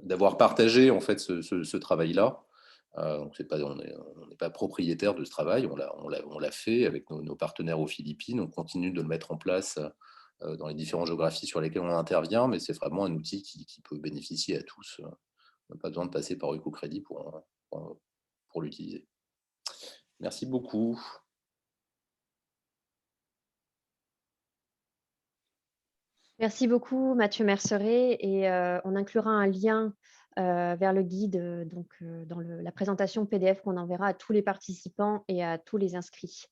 d'avoir partagé en fait ce travail-là. Donc on n'est pas propriétaire de ce travail, on l'a fait avec nos partenaires aux Philippines, on continue de le mettre en place dans les différentes géographies sur lesquelles on intervient, mais c'est vraiment un outil qui peut bénéficier à tous. On n'a pas besoin de passer par EcoCredit pour l'utiliser. Merci beaucoup. Merci beaucoup, Mathieu Merceret. Et on inclura un lien vers le guide dans la présentation PDF qu'on enverra à tous les participants et à tous les inscrits.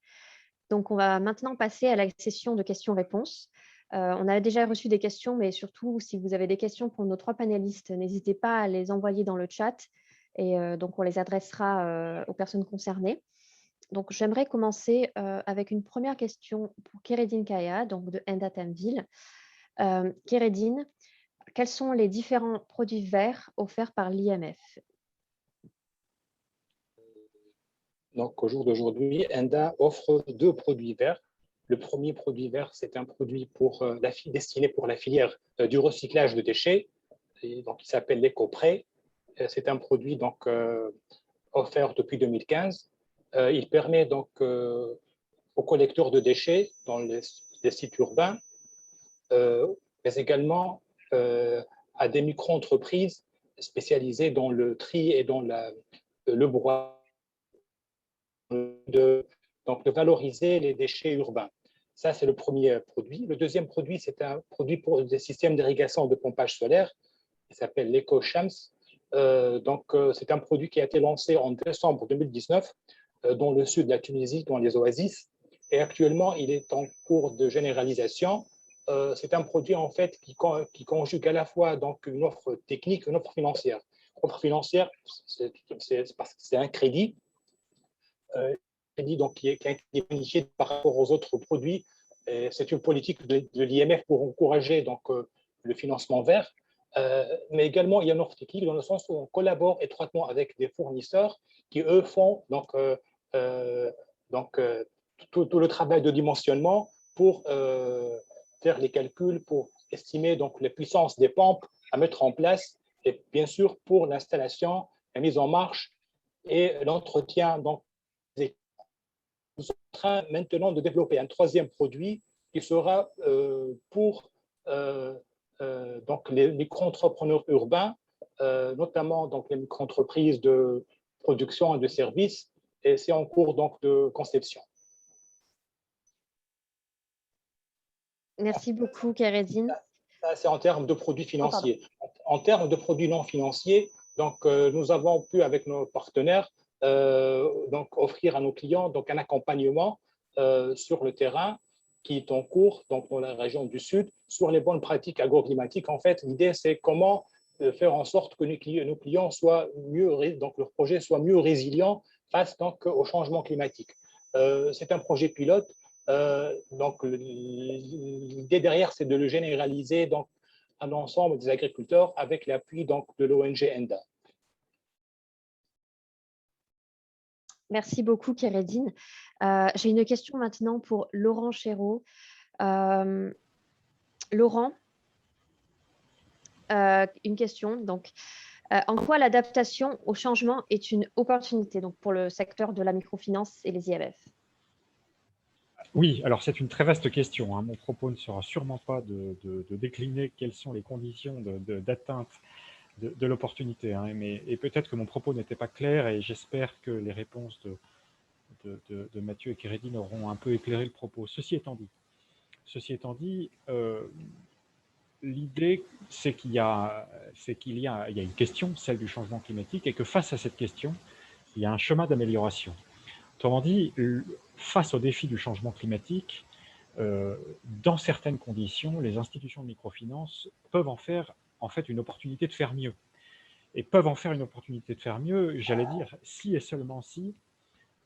Donc, on va maintenant passer à la session de questions-réponses. On a déjà reçu des questions, mais surtout, si vous avez des questions pour nos 3 panélistes, n'hésitez pas à les envoyer dans le chat et donc on les adressera aux personnes concernées. Donc, j'aimerais commencer avec une première question pour Kéredine Kaya, donc de Endatamville. Kéredine, quels sont les différents produits verts offerts par l'IMF? Donc, au jour d'aujourd'hui, ENDA offre 2 produits verts. Le premier produit vert, c'est un produit destiné pour la filière du recyclage de déchets, et donc il s'appelle l'EcoPrêt. C'est un produit donc offert depuis 2015. Il permet donc aux collecteurs de déchets dans les sites urbains, mais également à des micro-entreprises spécialisées dans le tri et dans le broyage, de valoriser les déchets urbains. Ça, c'est le premier produit. Le deuxième produit, c'est un produit pour des systèmes d'irrigation de pompage solaire. Il s'appelle l'EcoChams. C'est un produit qui a été lancé en décembre 2019 dans le sud de la Tunisie, dans les oasis. Et actuellement, il est en cours de généralisation. C'est un produit en fait qui conjugue à la fois donc une offre technique et une offre financière. Offre financière, c'est parce que c'est un crédit. Donc, qui est unifié par rapport aux autres produits. C'est une politique de l'IMF pour encourager donc, le financement vert. Mais également, il y a une offre technique dans le sens où on collabore étroitement avec des fournisseurs qui, eux, font tout le travail de dimensionnement pour faire les calculs, pour estimer donc, les puissances des pompes à mettre en place et bien sûr pour l'installation, la mise en marche et l'entretien donc, train maintenant de développer un troisième produit qui sera pour donc les micro-entrepreneurs urbains, notamment donc, les micro-entreprises de production et de services, et c'est en cours donc, de conception. Merci beaucoup, Kéredine. C'est en termes de produits financiers. En termes de produits non financiers, donc, nous avons pu, avec nos partenaires, donc, offrir à nos clients donc, un accompagnement sur le terrain qui est en cours donc, dans la région du Sud sur les bonnes pratiques agroclimatiques. En fait, l'idée, c'est comment faire en sorte que nos clients soient mieux, donc leur projet soit mieux résilient face donc, au changement climatique. C'est un projet pilote. Donc, l'idée derrière, c'est de le généraliser donc, à l'ensemble des agriculteurs avec l'appui donc, de l'ONG ENDA. Merci beaucoup, Kéredine. J'ai une question maintenant pour Laurent Chéreau. Laurent, une question. Donc, en quoi l'adaptation au changement est une opportunité donc, pour le secteur de la microfinance et les IMF? Oui, alors c'est une très vaste question. Hein. Mon propos ne sera sûrement pas de décliner quelles sont les conditions d'atteinte de l'opportunité. Hein. Et peut-être que mon propos n'était pas clair et j'espère que les réponses de Mathieu et Kéredine auront un peu éclairé le propos. Ceci étant dit, l'idée, c'est qu'il y a une question, celle du changement climatique, et que face à cette question, il y a un chemin d'amélioration. Autrement dit, face au défi du changement climatique, dans certaines conditions, les institutions de microfinance peuvent en faire en fait une opportunité de faire mieux. Et peuvent en faire une opportunité de faire mieux, j'allais dire, si et seulement si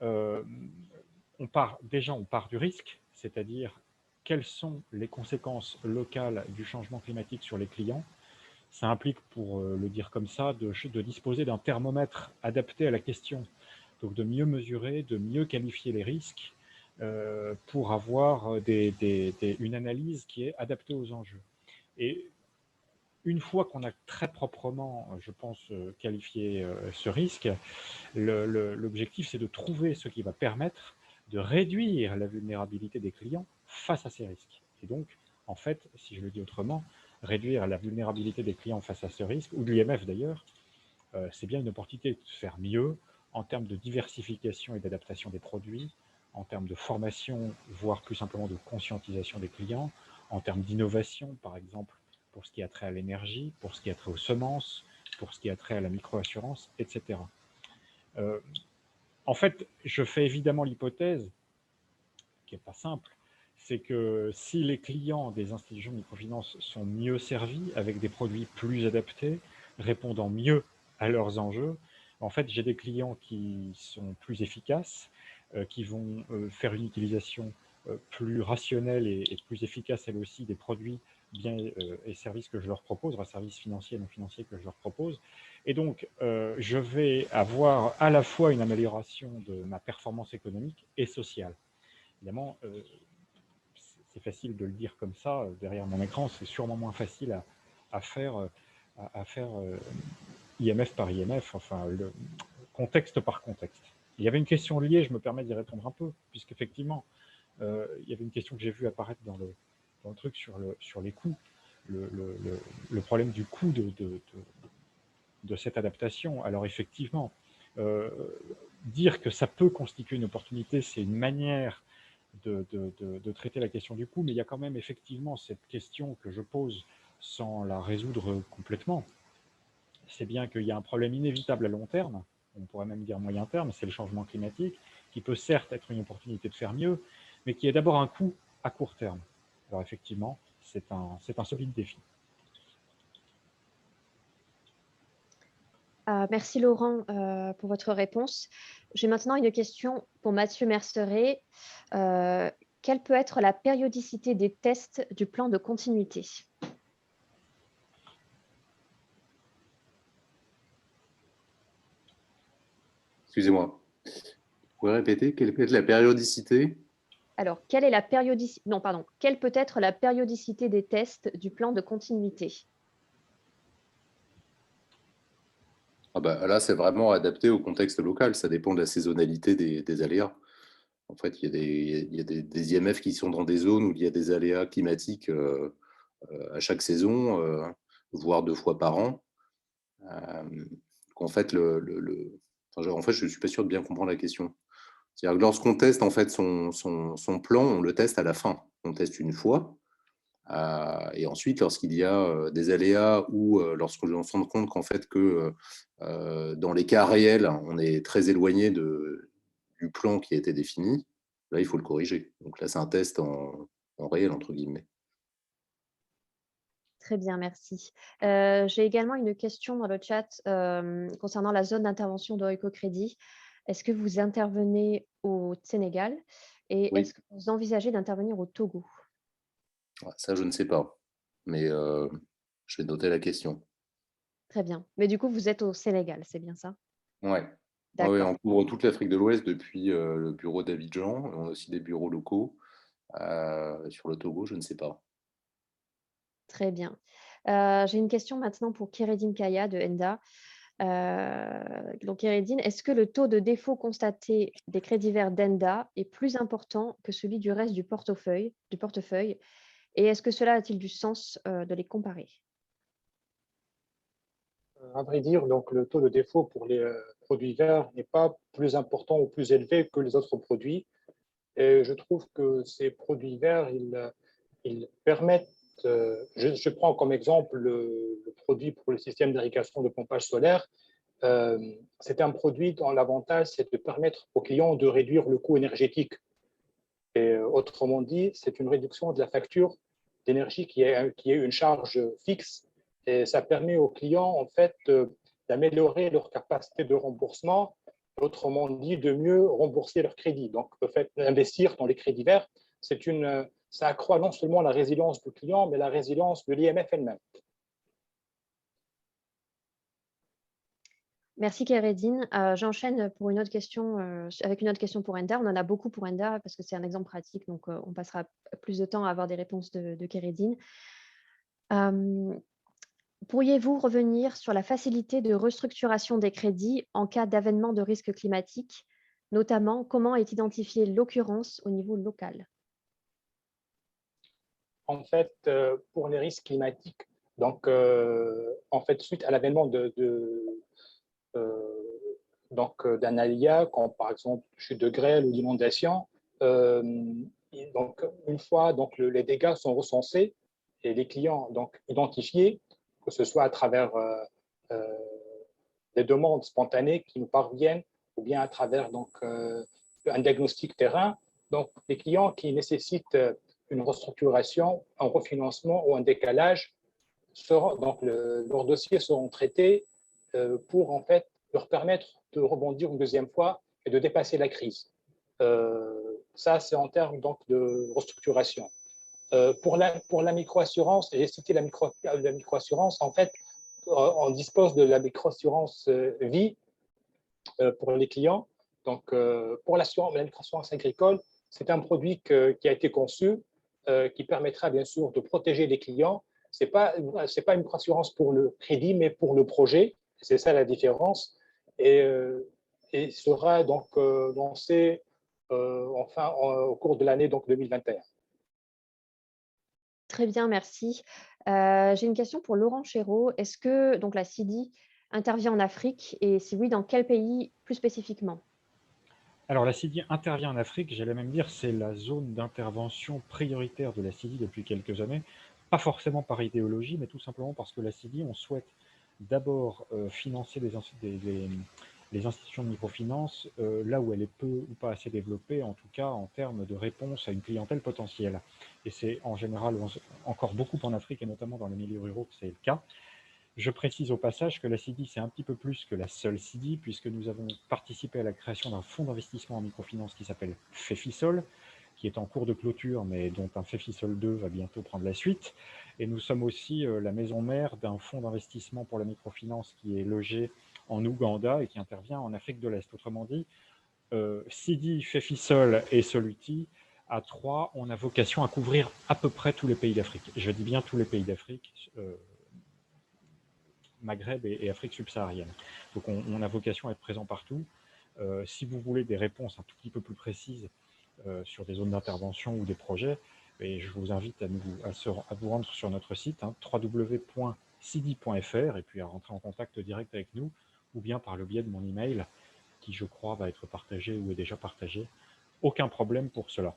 on part du risque, c'est-à-dire quelles sont les conséquences locales du changement climatique sur les clients. Ça implique, pour le dire comme ça, de disposer d'un thermomètre adapté à la question. Donc de mieux mesurer, de mieux qualifier les risques pour avoir une analyse qui est adaptée aux enjeux. Et une fois qu'on a très proprement, je pense, qualifié ce risque, l'objectif, c'est de trouver ce qui va permettre de réduire la vulnérabilité des clients face à ces risques. Et donc, en fait, si je le dis autrement, réduire la vulnérabilité des clients face à ce risque, ou de l'IMF d'ailleurs, c'est bien une opportunité de faire mieux en termes de diversification et d'adaptation des produits, en termes de formation, voire plus simplement de conscientisation des clients, en termes d'innovation, par exemple, pour ce qui a trait à l'énergie, pour ce qui a trait aux semences, pour ce qui a trait à la microassurance, etc. En fait, je fais évidemment l'hypothèse, qui n'est pas simple, c'est que si les clients des institutions de microfinance sont mieux servis, avec des produits plus adaptés, répondant mieux à leurs enjeux, en fait, j'ai des clients qui sont plus efficaces, qui vont faire une utilisation plus rationnelle et plus efficace, elle aussi, des produits, biens et services que je leur propose, services financiers et non financiers que je leur propose. Et donc, je vais avoir à la fois une amélioration de ma performance économique et sociale. Évidemment, c'est facile de le dire comme ça, derrière mon écran, c'est sûrement moins facile à faire IMF par IMF, enfin, contexte par contexte. Il y avait une question liée, je me permets d'y répondre un peu, puisqu'effectivement, il y avait une question que j'ai vue apparaître dans le truc sur les coûts, le problème du coût de cette adaptation. Alors effectivement, dire que ça peut constituer une opportunité, c'est une manière de traiter la question du coût, mais il y a quand même effectivement cette question que je pose sans la résoudre complètement. C'est bien qu'il y a un problème inévitable à long terme, on pourrait même dire moyen terme, c'est le changement climatique, qui peut certes être une opportunité de faire mieux, mais qui est d'abord un coût à court terme. Alors effectivement, c'est un solide défi. Merci Laurent pour votre réponse. J'ai maintenant une question pour Mathieu Merceret. Quelle peut être la périodicité des tests du plan de continuité? Excusez-moi. Vous pouvez répéter, quelle peut être la périodicité? Alors, quelle est la périodicité? Non, pardon. Quelle peut être la périodicité des tests du plan de continuité? Ah bah, là, c'est vraiment adapté au contexte local. Ça dépend de la saisonnalité des aléas. En fait, il y a des IMF qui sont dans des zones où il y a des aléas climatiques à chaque saison, voire 2 fois par an. En fait, en fait, je ne suis pas sûr de bien comprendre la question. C'est-à-dire que lorsqu'on teste en fait son plan, on le teste à la fin. On teste une fois. Et ensuite, lorsqu'il y a des aléas ou lorsqu'on se rend compte qu'en fait que dans les cas réels, on est très éloigné du plan qui a été défini, là, il faut le corriger. Donc là, c'est un test en réel, entre guillemets. Très bien, merci. J'ai également une question dans le chat concernant la zone d'intervention d'Oikocrédit. Est-ce que vous intervenez au Sénégal et Oui, est-ce que vous envisagez d'intervenir au Togo? ça, je ne sais pas. Mais je vais noter la question. Très bien. Mais du coup, vous êtes au Sénégal, c'est bien ça? Ouais. Ouais, D'accord. on couvre toute l'Afrique de l'Ouest depuis le bureau d'Abidjan. On a aussi des bureaux locaux. Sur le Togo, je ne sais pas. Très bien. J'ai une question maintenant pour Kéredine Kaya de Enda. Donc, Kéredine, est-ce que le taux de défaut constaté des crédits verts d'Enda est plus important que celui du reste du portefeuille? Et est-ce que cela a-t-il du sens de les comparer? À vrai dire, donc, le taux de défaut pour les produits verts n'est pas plus important ou plus élevé que les autres produits. Et je trouve que ces produits verts, ils permettent, je prends comme exemple le produit pour le système d'irrigation de pompage solaire. C'est un produit dont l'avantage, c'est de permettre aux clients de réduire le coût énergétique. Et autrement dit, c'est une réduction de la facture d'énergie qui est une charge fixe. Et ça permet aux clients, en fait, d'améliorer leur capacité de remboursement, autrement dit, de mieux rembourser leur crédit. Donc, le fait d'investir dans les crédits verts, ça accroît non seulement la résilience du client, mais la résilience de l'IMF elle-même. Merci Kéredine. J'enchaîne pour une autre question, avec une autre question pour Enda. On en a beaucoup pour Enda parce que c'est un exemple pratique, donc on passera plus de temps à avoir des réponses de Kéredine. Pourriez-vous revenir sur la facilité de restructuration des crédits en cas d'avènement de risques climatiques, notamment comment est identifiée l'occurrence au niveau local? En fait, pour les risques climatiques, donc, en fait, suite à l'avènement d'un aléa, comme par exemple chute de grêle ou d'inondation. Donc, une fois donc, les dégâts sont recensés et les clients donc, identifiés, que ce soit à travers des demandes spontanées qui nous parviennent ou bien à travers donc, un diagnostic terrain, donc les clients qui nécessitent une restructuration, un refinancement ou un décalage, leurs dossiers seront traités pour en fait leur permettre de rebondir une deuxième fois et de dépasser la crise. Ça, c'est en termes donc, de restructuration. Pour la microassurance, j'ai cité la microassurance, en fait, on dispose de la microassurance vie pour les clients. Donc, pour la microassurance agricole, c'est un produit qui a été conçu, qui permettra bien sûr de protéger les clients. Ce n'est pas une microassurance pour le crédit, mais pour le projet. C'est ça la différence. Et sera donc lancé au cours de l'année 2021. Très bien, merci. J'ai une question pour Laurent Chéreau. Est-ce que donc, la CIDI intervient en Afrique et si oui, dans quel pays plus spécifiquement? Alors la CIDI intervient en Afrique, j'allais même dire c'est la zone d'intervention prioritaire de la CIDI depuis quelques années, pas forcément par idéologie, mais tout simplement parce que la CIDI, on souhaite d'abord financer les institutions de microfinance là où elle est peu ou pas assez développée, en tout cas en termes de réponse à une clientèle potentielle. Et c'est en général encore beaucoup en Afrique et notamment dans les milieux ruraux que c'est le cas. Je précise au passage que la CIDI, c'est un petit peu plus que la seule CIDI, puisque nous avons participé à la création d'un fonds d'investissement en microfinance qui s'appelle FEFISOL, qui est en cours de clôture, mais dont un FEFISOL 2 va bientôt prendre la suite. Et nous sommes aussi la maison mère d'un fonds d'investissement pour la microfinance qui est logé en Ouganda et qui intervient en Afrique de l'Est. Autrement dit, CIDI, FEFISOL et Soluti, à trois, on a vocation à couvrir à peu près tous les pays d'Afrique. Je dis bien tous les pays d'Afrique. Maghreb et Afrique subsaharienne. Donc on a vocation à être présent partout. Si vous voulez des réponses un tout petit peu plus précises, sur des zones d'intervention ou des projets. Et je vous invite à vous rendre sur notre site, www.cidi.fr, et puis à rentrer en contact direct avec nous, ou bien par le biais de mon email, qui je crois va être partagé ou est déjà partagé. Aucun problème pour cela.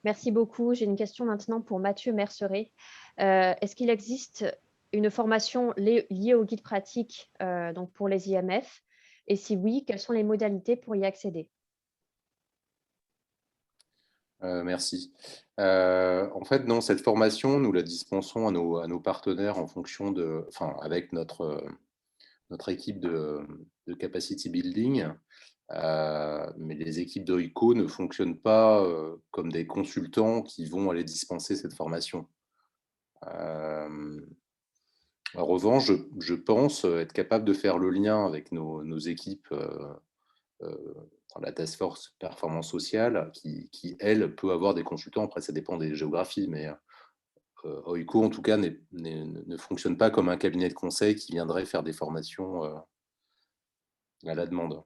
Merci beaucoup. J'ai une question maintenant pour Mathieu Merceret. Est-ce qu'il existe une formation liée au guide pratique donc pour les IMF? Et si oui, quelles sont les modalités pour y accéder? Merci. En fait, non, cette formation, nous la dispensons à nos partenaires en fonction de, enfin, avec notre équipe de capacity building. Mais les équipes d'OICO ne fonctionnent pas comme des consultants qui vont aller dispenser cette formation. En revanche, je pense être capable de faire le lien avec nos équipes dans la task force performance sociale, qui, elle, peut avoir des consultants. Après, ça dépend des géographies, mais OICO, en tout cas, ne fonctionne pas comme un cabinet de conseil qui viendrait faire des formations à la demande.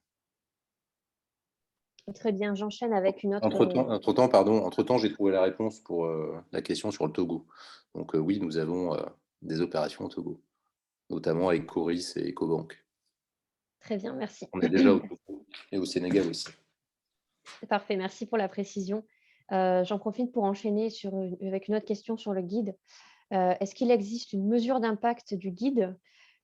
Très bien, j'enchaîne avec une autre. Entre-temps, j'ai trouvé la réponse pour la question sur le Togo. Donc oui, nous avons des opérations au Togo, notamment avec Coris et Ecobank. Très bien, merci. On est déjà au Togo et au Sénégal aussi. Parfait, merci pour la précision. J'en profite pour enchaîner avec une autre question sur le guide. Est-ce qu'il existe une mesure d'impact du guide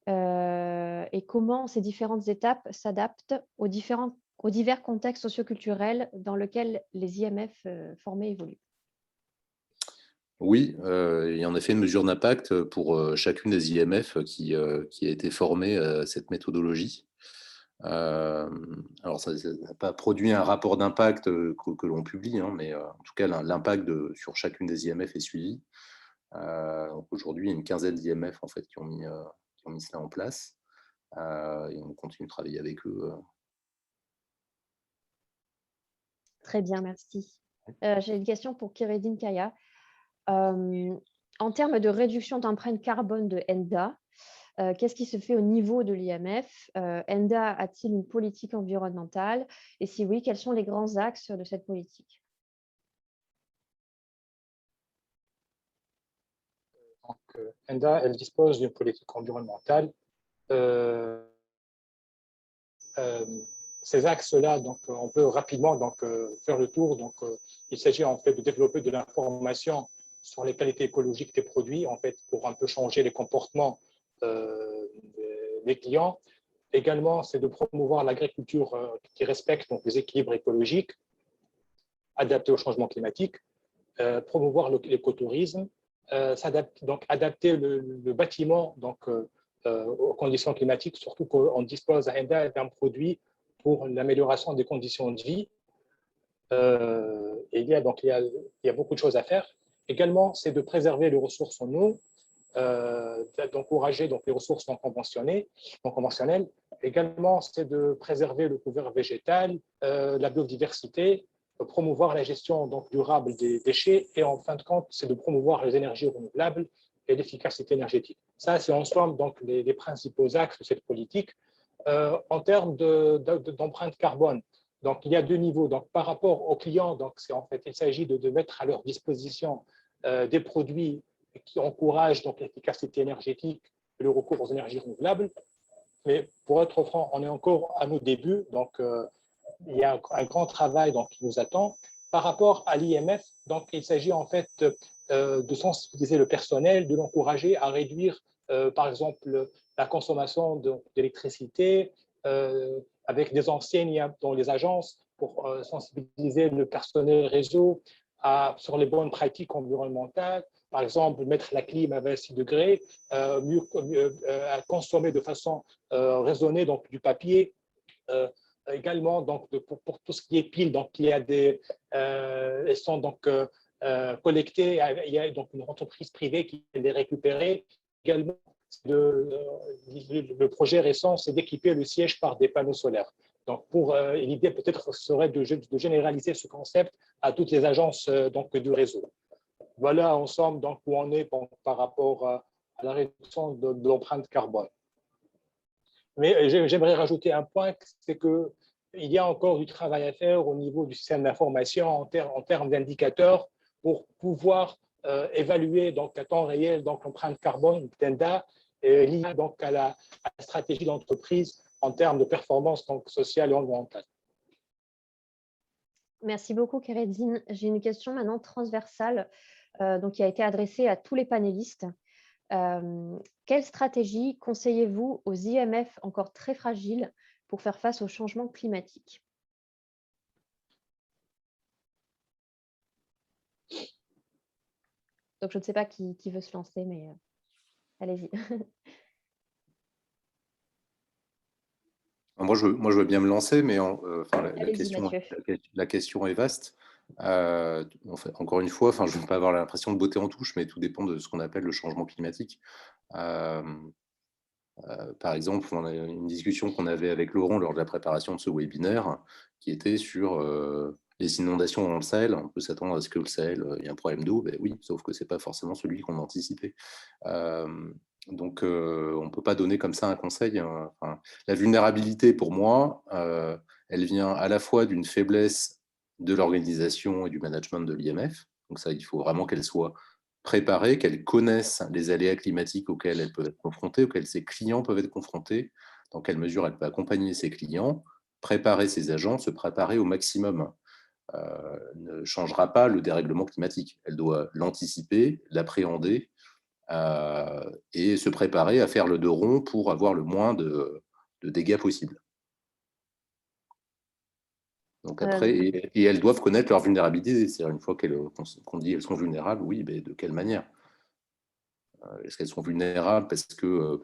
et comment ces différentes étapes s'adaptent aux divers contextes socioculturels dans lesquels les IMF formés évoluent? Oui, il y a en effet une mesure d'impact pour chacune des IMF qui a été formée à cette méthodologie. Alors, ça n'a pas produit un rapport d'impact que l'on publie, hein, mais en tout cas, l'impact sur chacune des IMF est suivi. Aujourd'hui, il y a une quinzaine d'IMF en fait, qui ont mis cela en place. Et on continue de travailler avec eux. Très bien, merci. J'ai une question pour Kheireddine Kaya. En termes de réduction d'empreinte carbone de ENDA, qu'est-ce qui se fait au niveau de l'IMF? ENDA a-t-il une politique environnementale? Et si oui, quels sont les grands axes de cette politique? Donc, ENDA, elle dispose d'une politique environnementale. Ces axes-là, donc, on peut rapidement faire le tour. Donc, il s'agit en fait de développer de l'information sur les qualités écologiques des produits, en fait, pour un peu changer les comportements des clients. Également, c'est de promouvoir l'agriculture qui respecte donc, les équilibres écologiques, adaptés au changement climatique, promouvoir l'écotourisme, donc adapter le bâtiment donc, aux conditions climatiques, surtout qu'on dispose à ENDA d'un produit pour l'amélioration des conditions de vie. Et il y a beaucoup de choses à faire. Également, c'est de préserver les ressources en eau, d'encourager les ressources non conventionnelles. Également, c'est de préserver le couvert végétal, la biodiversité, promouvoir la gestion donc, durable des déchets et en fin de compte, c'est de promouvoir les énergies renouvelables et l'efficacité énergétique. Ça, c'est en somme donc, les principaux axes de cette politique. En termes d'empreinte carbone, donc, il y a deux niveaux. Donc, par rapport aux clients, donc, en fait, il s'agit de mettre à leur disposition des produits qui encouragent l'efficacité énergétique et le recours aux énergies renouvelables. Mais pour être franc, on est encore à nos débuts. Donc, il y a un grand travail donc, qui nous attend. Par rapport à l'IMF, donc, il s'agit en fait de sensibiliser le personnel, de l'encourager à réduire, par exemple, la consommation d'électricité avec des enseignes dans les agences pour sensibiliser le personnel réseau sur les bonnes pratiques environnementales. Par exemple, mettre la clim à 26 degrés, à consommer de façon raisonnée donc, du papier. Également, donc, pour tout ce qui est piles, donc, il y a elles sont donc, collectées, il y a donc une entreprise privée qui les récupère. Également, le projet récent, c'est d'équiper le siège par des panneaux solaires. Donc, l'idée peut-être serait de généraliser ce concept à toutes les agences donc, du réseau. Voilà ensemble donc, où on est par rapport à la réduction de l'empreinte carbone. Mais j'aimerais rajouter un point, c'est que il y a encore du travail à faire au niveau du système d'information en termes d'indicateurs pour pouvoir évaluer donc, à temps réel l'empreinte carbone d'ENDA liée donc, à la stratégie d'entreprise en termes de performance donc, sociale et environnementale. Merci beaucoup, Kéredine. J'ai une question maintenant transversale donc, qui a été adressée à tous les panélistes. Quelle stratégie conseillez-vous aux IMF encore très fragiles pour faire face au changement climatique? Donc, je ne sais pas qui veut se lancer, mais allez-y. Moi, je veux bien me lancer, mais la question est vaste. Encore une fois, je ne veux pas avoir l'impression de botter en touche, mais tout dépend de ce qu'on appelle le changement climatique. Par exemple, on a une discussion qu'on avait avec Laurent lors de la préparation de ce webinaire qui était sur les inondations dans le Sahel. On peut s'attendre à ce que le Sahel, il y ait un problème d'eau, ben oui, sauf que ce n'est pas forcément celui qu'on anticipait. Donc, on ne peut pas donner comme ça un conseil. Enfin, la vulnérabilité, pour moi, elle vient à la fois d'une faiblesse de l'organisation et du management de l'IMF. Donc ça, il faut vraiment qu'elle soit préparée, qu'elle connaisse les aléas climatiques auxquels elle peut être confrontée, auxquels ses clients peuvent être confrontés, dans quelle mesure elle peut accompagner ses clients, préparer ses agents, se préparer au maximum. Ne changera pas le dérèglement climatique. Elle doit l'anticiper, l'appréhender, et se préparer à faire le dos rond pour avoir le moins de dégâts possibles. Donc après, et elles doivent connaître leur vulnérabilité. C'est-à-dire une fois qu'on dit qu'elles sont vulnérables, oui, mais de quelle manière? Est-ce qu'elles sont vulnérables parce que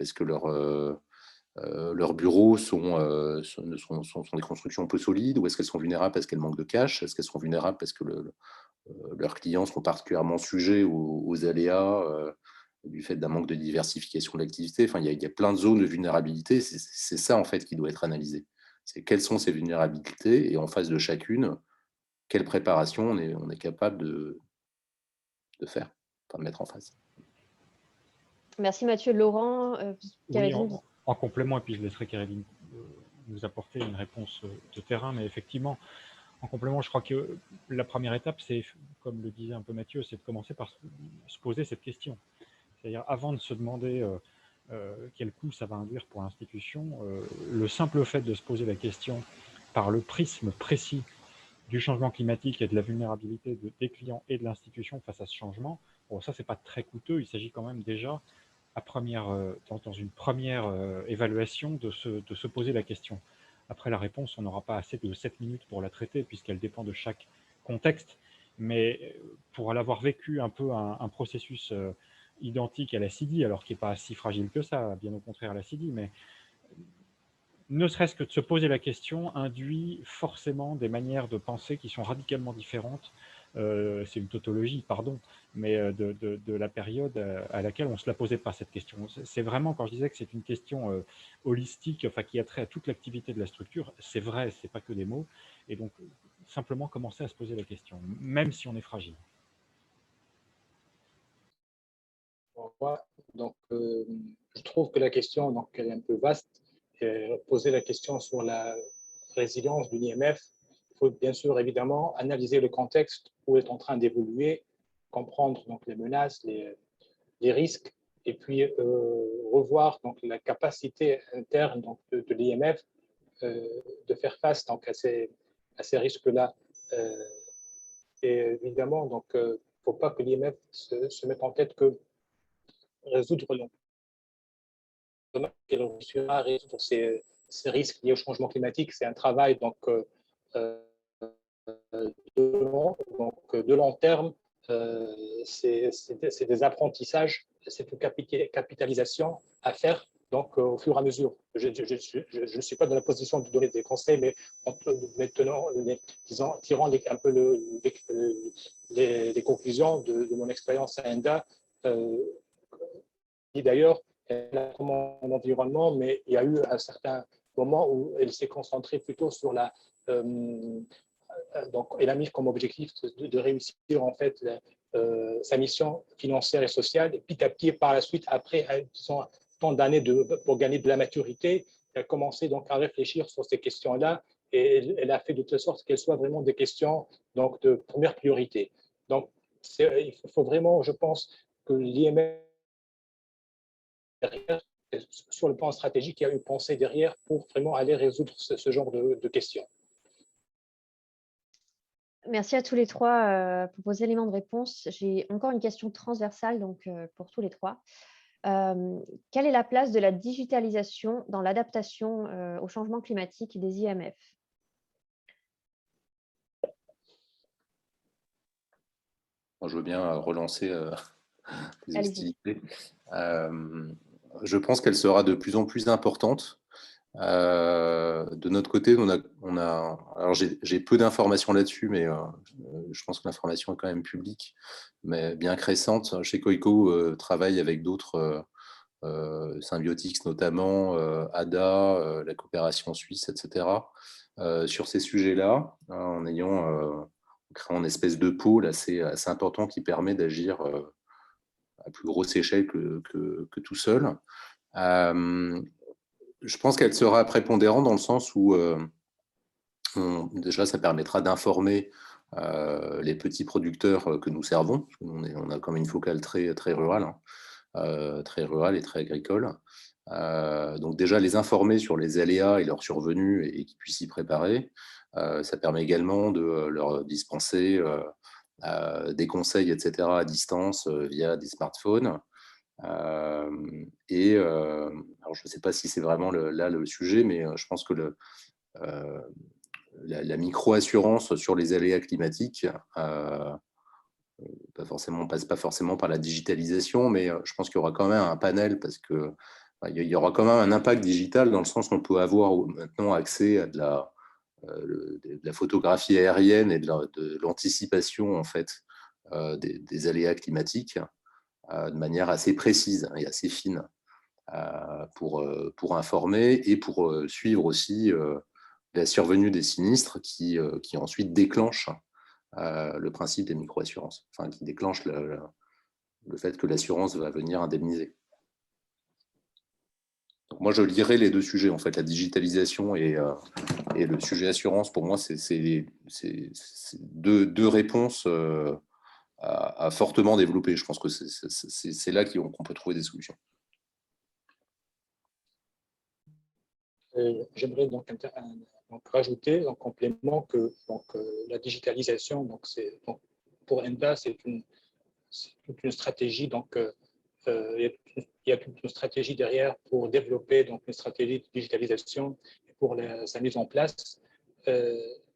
leurs bureaux sont des constructions peu solides, ou est-ce qu'elles sont vulnérables parce qu'elles manquent de cash? Est-ce qu'elles sont vulnérables parce que leurs clients sont particulièrement sujets aux aléas du fait d'un manque de diversification de l'activité? Enfin, il y a plein de zones de vulnérabilité. C'est ça, en fait, qui doit être analysé. C'est quelles sont ces vulnérabilités, et en face de chacune, quelle préparation on est capable de faire, de mettre en face. Merci Mathieu. Laurent, oui, en complément, et puis je laisserai Kéredine nous apporter une réponse de terrain, mais effectivement, en complément, je crois que la première étape, c'est, comme le disait un peu Mathieu, c'est de commencer par se poser cette question. C'est-à-dire, avant de se demander quel coût ça va induire pour l'institution, le simple fait de se poser la question par le prisme précis du changement climatique et de la vulnérabilité des clients et de l'institution face à ce changement, bon, ça, c'est pas très coûteux. Il s'agit quand même déjà, dans une première évaluation, de se poser la question. Après, la réponse, on n'aura pas assez de 7 minutes pour la traiter, puisqu'elle dépend de chaque contexte. Mais pour l'avoir vécu un peu un processus identique à la CIDI, alors qui n'est pas si fragile que ça, bien au contraire à la CIDI, mais ne serait-ce que de se poser la question induit forcément des manières de penser qui sont radicalement différentes. C'est une tautologie, pardon, mais de la période à laquelle on ne se la posait pas, cette question. C'est vraiment, quand je disais que c'est une question holistique, enfin, qui a trait à toute l'activité de la structure, c'est vrai, ce n'est pas que des mots. Et donc, simplement commencer à se poser la question, même si on est fragile. Donc, je trouve que la question donc, elle est un peu vaste. Poser la question sur la résilience de l'IMF, il faut bien sûr évidemment analyser le contexte où est en train d'évoluer, comprendre donc, les menaces, les risques, et puis revoir donc, la capacité interne donc, de l'IMF de faire face donc, à ces risques-là. Et évidemment, donc, il ne faut pas que l'IMF se mette en tête que résoudre ces risques liés au changement climatique, c'est un travail donc, de long terme. C'est des apprentissages, c'est une capitalisation à faire donc, au fur et à mesure. Je ne suis pas dans la position de donner des conseils, mais maintenant, tirant un peu les conclusions de mon expérience à ENDA, qui d'ailleurs comme en environnement, mais il y a eu un certain moment où elle s'est concentrée plutôt sur la donc elle a mis comme objectif de réussir en fait sa mission financière et sociale, et petit à petit par la suite, après disons, tant d'années pour gagner de la maturité, elle a commencé donc à réfléchir sur ces questions-là et elle a fait de telle sorte qu'elles soient vraiment des questions donc, de première priorité. Donc, il faut vraiment, je pense, que l'IMF, sur le plan stratégique, il y a une pensée derrière pour vraiment aller résoudre ce genre de questions. Merci à tous les trois pour vos éléments de réponse. J'ai encore une question transversale donc, pour tous les trois. Quelle est la place de la digitalisation dans l'adaptation au changement climatique des IMF? Je veux bien relancer les Allez-y. hostilités. Je pense qu'elle sera de plus en plus importante. De notre côté, alors j'ai peu d'informations là-dessus, mais je pense que l'information est quand même publique, mais bien que récente. Chez Coico, travaille avec d'autres Symbiotics notamment, ADA, la coopération suisse, etc., sur ces sujets-là, en créant une espèce de pôle assez important qui permet d'agir à plus grosse échelle que tout seul. Je pense qu'elle sera prépondérante dans le sens où déjà ça permettra d'informer les petits producteurs que nous servons. On a comme une focale très, très rurale, très rurale et très agricole. Donc déjà les informer sur les aléas et leurs survenus et qu'ils puissent s'y préparer. Ça permet également de leur dispenser des conseils, etc., à distance via des smartphones. Alors je ne sais pas si c'est vraiment là le sujet, mais je pense que la micro-assurance sur les aléas climatiques passe pas forcément par la digitalisation, mais je pense qu'il y aura quand même un panel parce que il y aura quand même un impact digital dans le sens qu'on peut avoir maintenant accès à de la photographie aérienne et de l'anticipation en fait des aléas climatiques de manière assez précise et assez fine pour informer et pour suivre aussi la survenue des sinistres qui ensuite déclenchent le principe des micro-assurances, enfin qui déclenche le fait que l'assurance va venir indemniser. Donc moi, je lirais les deux sujets, en fait, la digitalisation et le sujet assurance. Pour moi, c'est deux réponses à fortement développer. Je pense que c'est là qu'on peut trouver des solutions. J'aimerais donc rajouter en complément que la digitalisation, pour ENDA, c'est toute une stratégie. Il y a toute une stratégie derrière pour développer une stratégie de digitalisation et pour sa mise en place.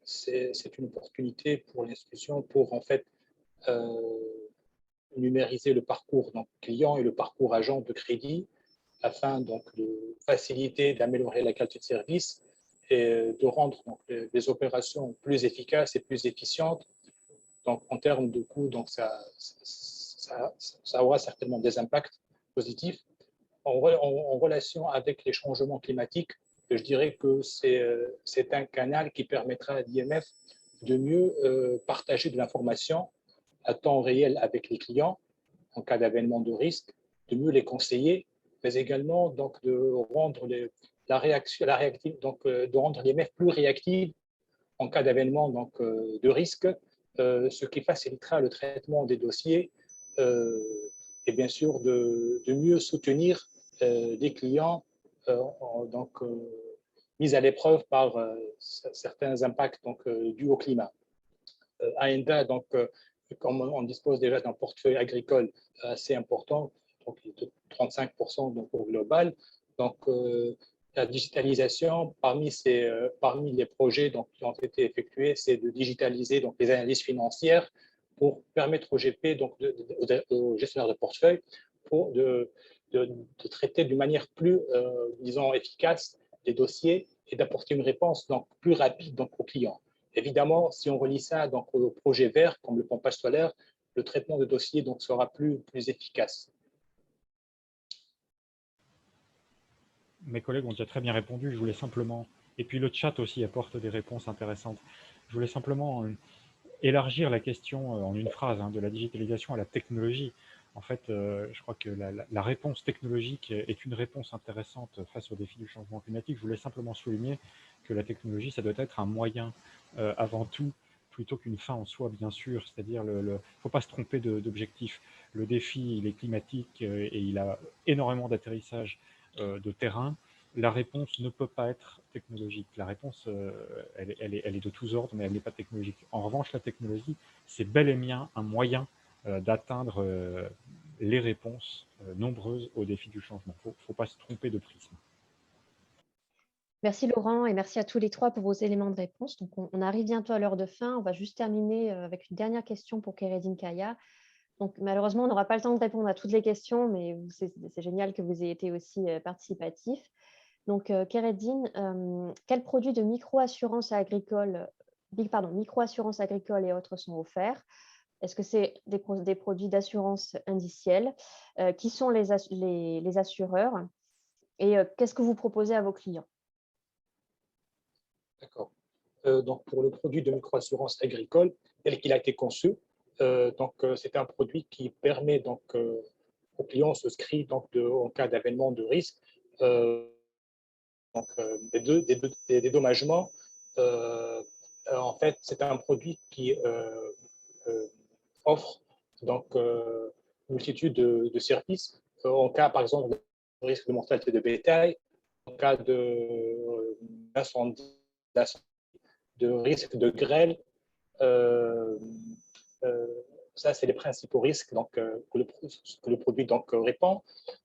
C'est une opportunité pour l'institution pour en fait numériser le parcours client et le parcours agent de crédit afin de faciliter, d'améliorer la qualité de service et de rendre les opérations plus efficaces et plus efficientes. Donc, en termes de coûts, ça aura certainement des impacts positifs. En relation avec les changements climatiques, je dirais que c'est un canal qui permettra à l'IMF de mieux partager de l'information à temps réel avec les clients en cas d'avènement de risque, de mieux les conseiller, mais également de rendre de rendre l'IMF plus réactive en cas d'avènement de risque, ce qui facilitera le traitement des dossiers et bien sûr de mieux soutenir les clients mis à l'épreuve par certains impacts dus au climat. AENDA, comme on dispose déjà d'un portefeuille agricole assez important, donc de 35% au global, la digitalisation, parmi les projets qui ont été effectués, c'est de digitaliser les analyses financières pour permettre au GP, aux gestionnaires de portefeuille, de traiter d'une manière plus, disons, efficace les dossiers et d'apporter une réponse plus rapide aux clients. Évidemment, si on relie ça au projet vert, comme le pompage solaire, le traitement de dossiers sera plus efficace. Mes collègues ont déjà très bien répondu. Je voulais simplement, et puis le chat aussi apporte des réponses intéressantes. Je voulais simplement élargir la question en une phrase, de la digitalisation à la technologie. En fait, je crois que la réponse technologique est une réponse intéressante face au défi du changement climatique. Je voulais simplement souligner que la technologie, ça doit être un moyen avant tout, plutôt qu'une fin en soi, bien sûr. C'est-à-dire, il ne faut pas se tromper d'objectif. Le défi, il est climatique et il a énormément d'atterrissage de terrain. La réponse ne peut pas être technologique. La réponse, elle est de tous ordres, mais elle n'est pas technologique. En revanche, la technologie, c'est bel et bien un moyen d'atteindre les réponses nombreuses aux défis du changement. Il ne faut pas se tromper de prisme. Merci Laurent et merci à tous les trois pour vos éléments de réponse. Donc, on arrive bientôt à l'heure de fin. On va juste terminer avec une dernière question pour Keredine Kaya. Donc, malheureusement, on n'aura pas le temps de répondre à toutes les questions, mais c'est génial que vous ayez été aussi participatif. Donc, Keredine, quels produits de micro-assurance agricole et autres sont offerts? Est-ce que c'est des produits d'assurance indicielle? Qui sont les assureurs? Et qu'est-ce que vous proposez à vos clients? D'accord. Donc, pour le produit de microassurance agricole, tel qu'il a été conçu, c'est un produit qui permet aux clients souscrits en cas d'avènement de risque des dédommagements. En fait, c'est un produit qui offre une multitude de services en cas, par exemple, de risque de mortalité de bétail, en cas d'incendie, de risque de grêle. Ça, c'est les principaux risques que le produit répond.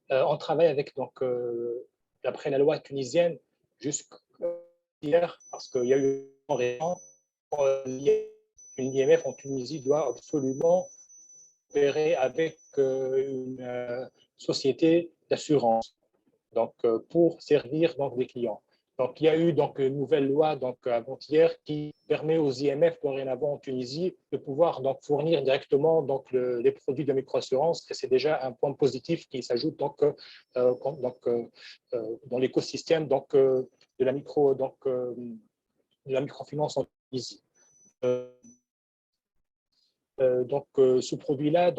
On travaille avec, d'après la loi tunisienne, jusqu'à hier, parce qu'il y a eu un récent, une IMF en Tunisie doit absolument opérer avec une société d'assurance pour servir des clients. Donc, il y a eu une nouvelle loi avant-hier qui permet aux IMF dorénavant en Tunisie de pouvoir fournir directement les produits de microassurance, et c'est déjà un point positif qui s'ajoute dans l'écosystème de la microfinance en Tunisie. Ce produit-là,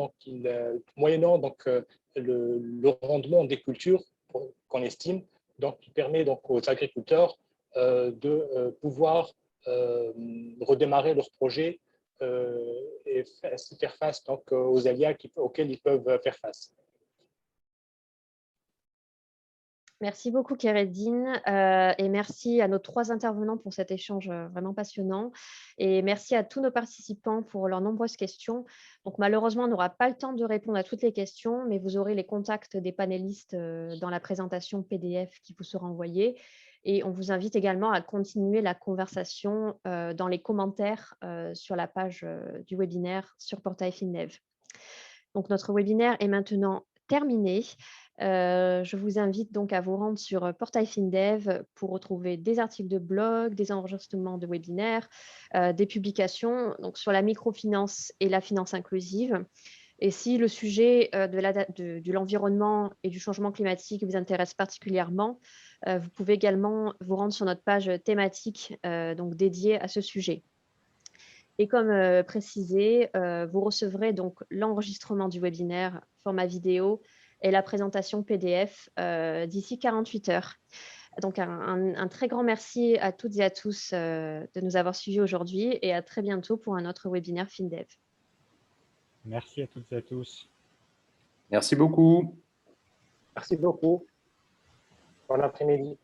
moyennant le rendement des cultures qu'on estime, qui permet aux agriculteurs de pouvoir redémarrer leur projet et faire face aux aléas auxquels ils peuvent faire face. Merci beaucoup, Keredine, et merci à nos trois intervenants pour cet échange vraiment passionnant. Et merci à tous nos participants pour leurs nombreuses questions. Donc, malheureusement, on n'aura pas le temps de répondre à toutes les questions, mais vous aurez les contacts des panélistes dans la présentation PDF qui vous sera envoyée. Et on vous invite également à continuer la conversation dans les commentaires sur la page du webinaire sur Portail FinDev. Donc, notre webinaire est maintenant terminé. Je vous invite donc à vous rendre sur Portail FinDev pour retrouver des articles de blog, des enregistrements de webinaires, des publications donc, sur la microfinance et la finance inclusive. Et si le sujet de l'environnement et du changement climatique vous intéresse particulièrement, vous pouvez également vous rendre sur notre page thématique donc dédiée à ce sujet. Et comme précisé, vous recevrez donc l'enregistrement du webinaire, format vidéo, et la présentation PDF d'ici 48 heures. Donc, un très grand merci à toutes et à tous de nous avoir suivis aujourd'hui et à très bientôt pour un autre webinaire FinDev. Merci à toutes et à tous. Merci beaucoup. Merci beaucoup. Bon après-midi.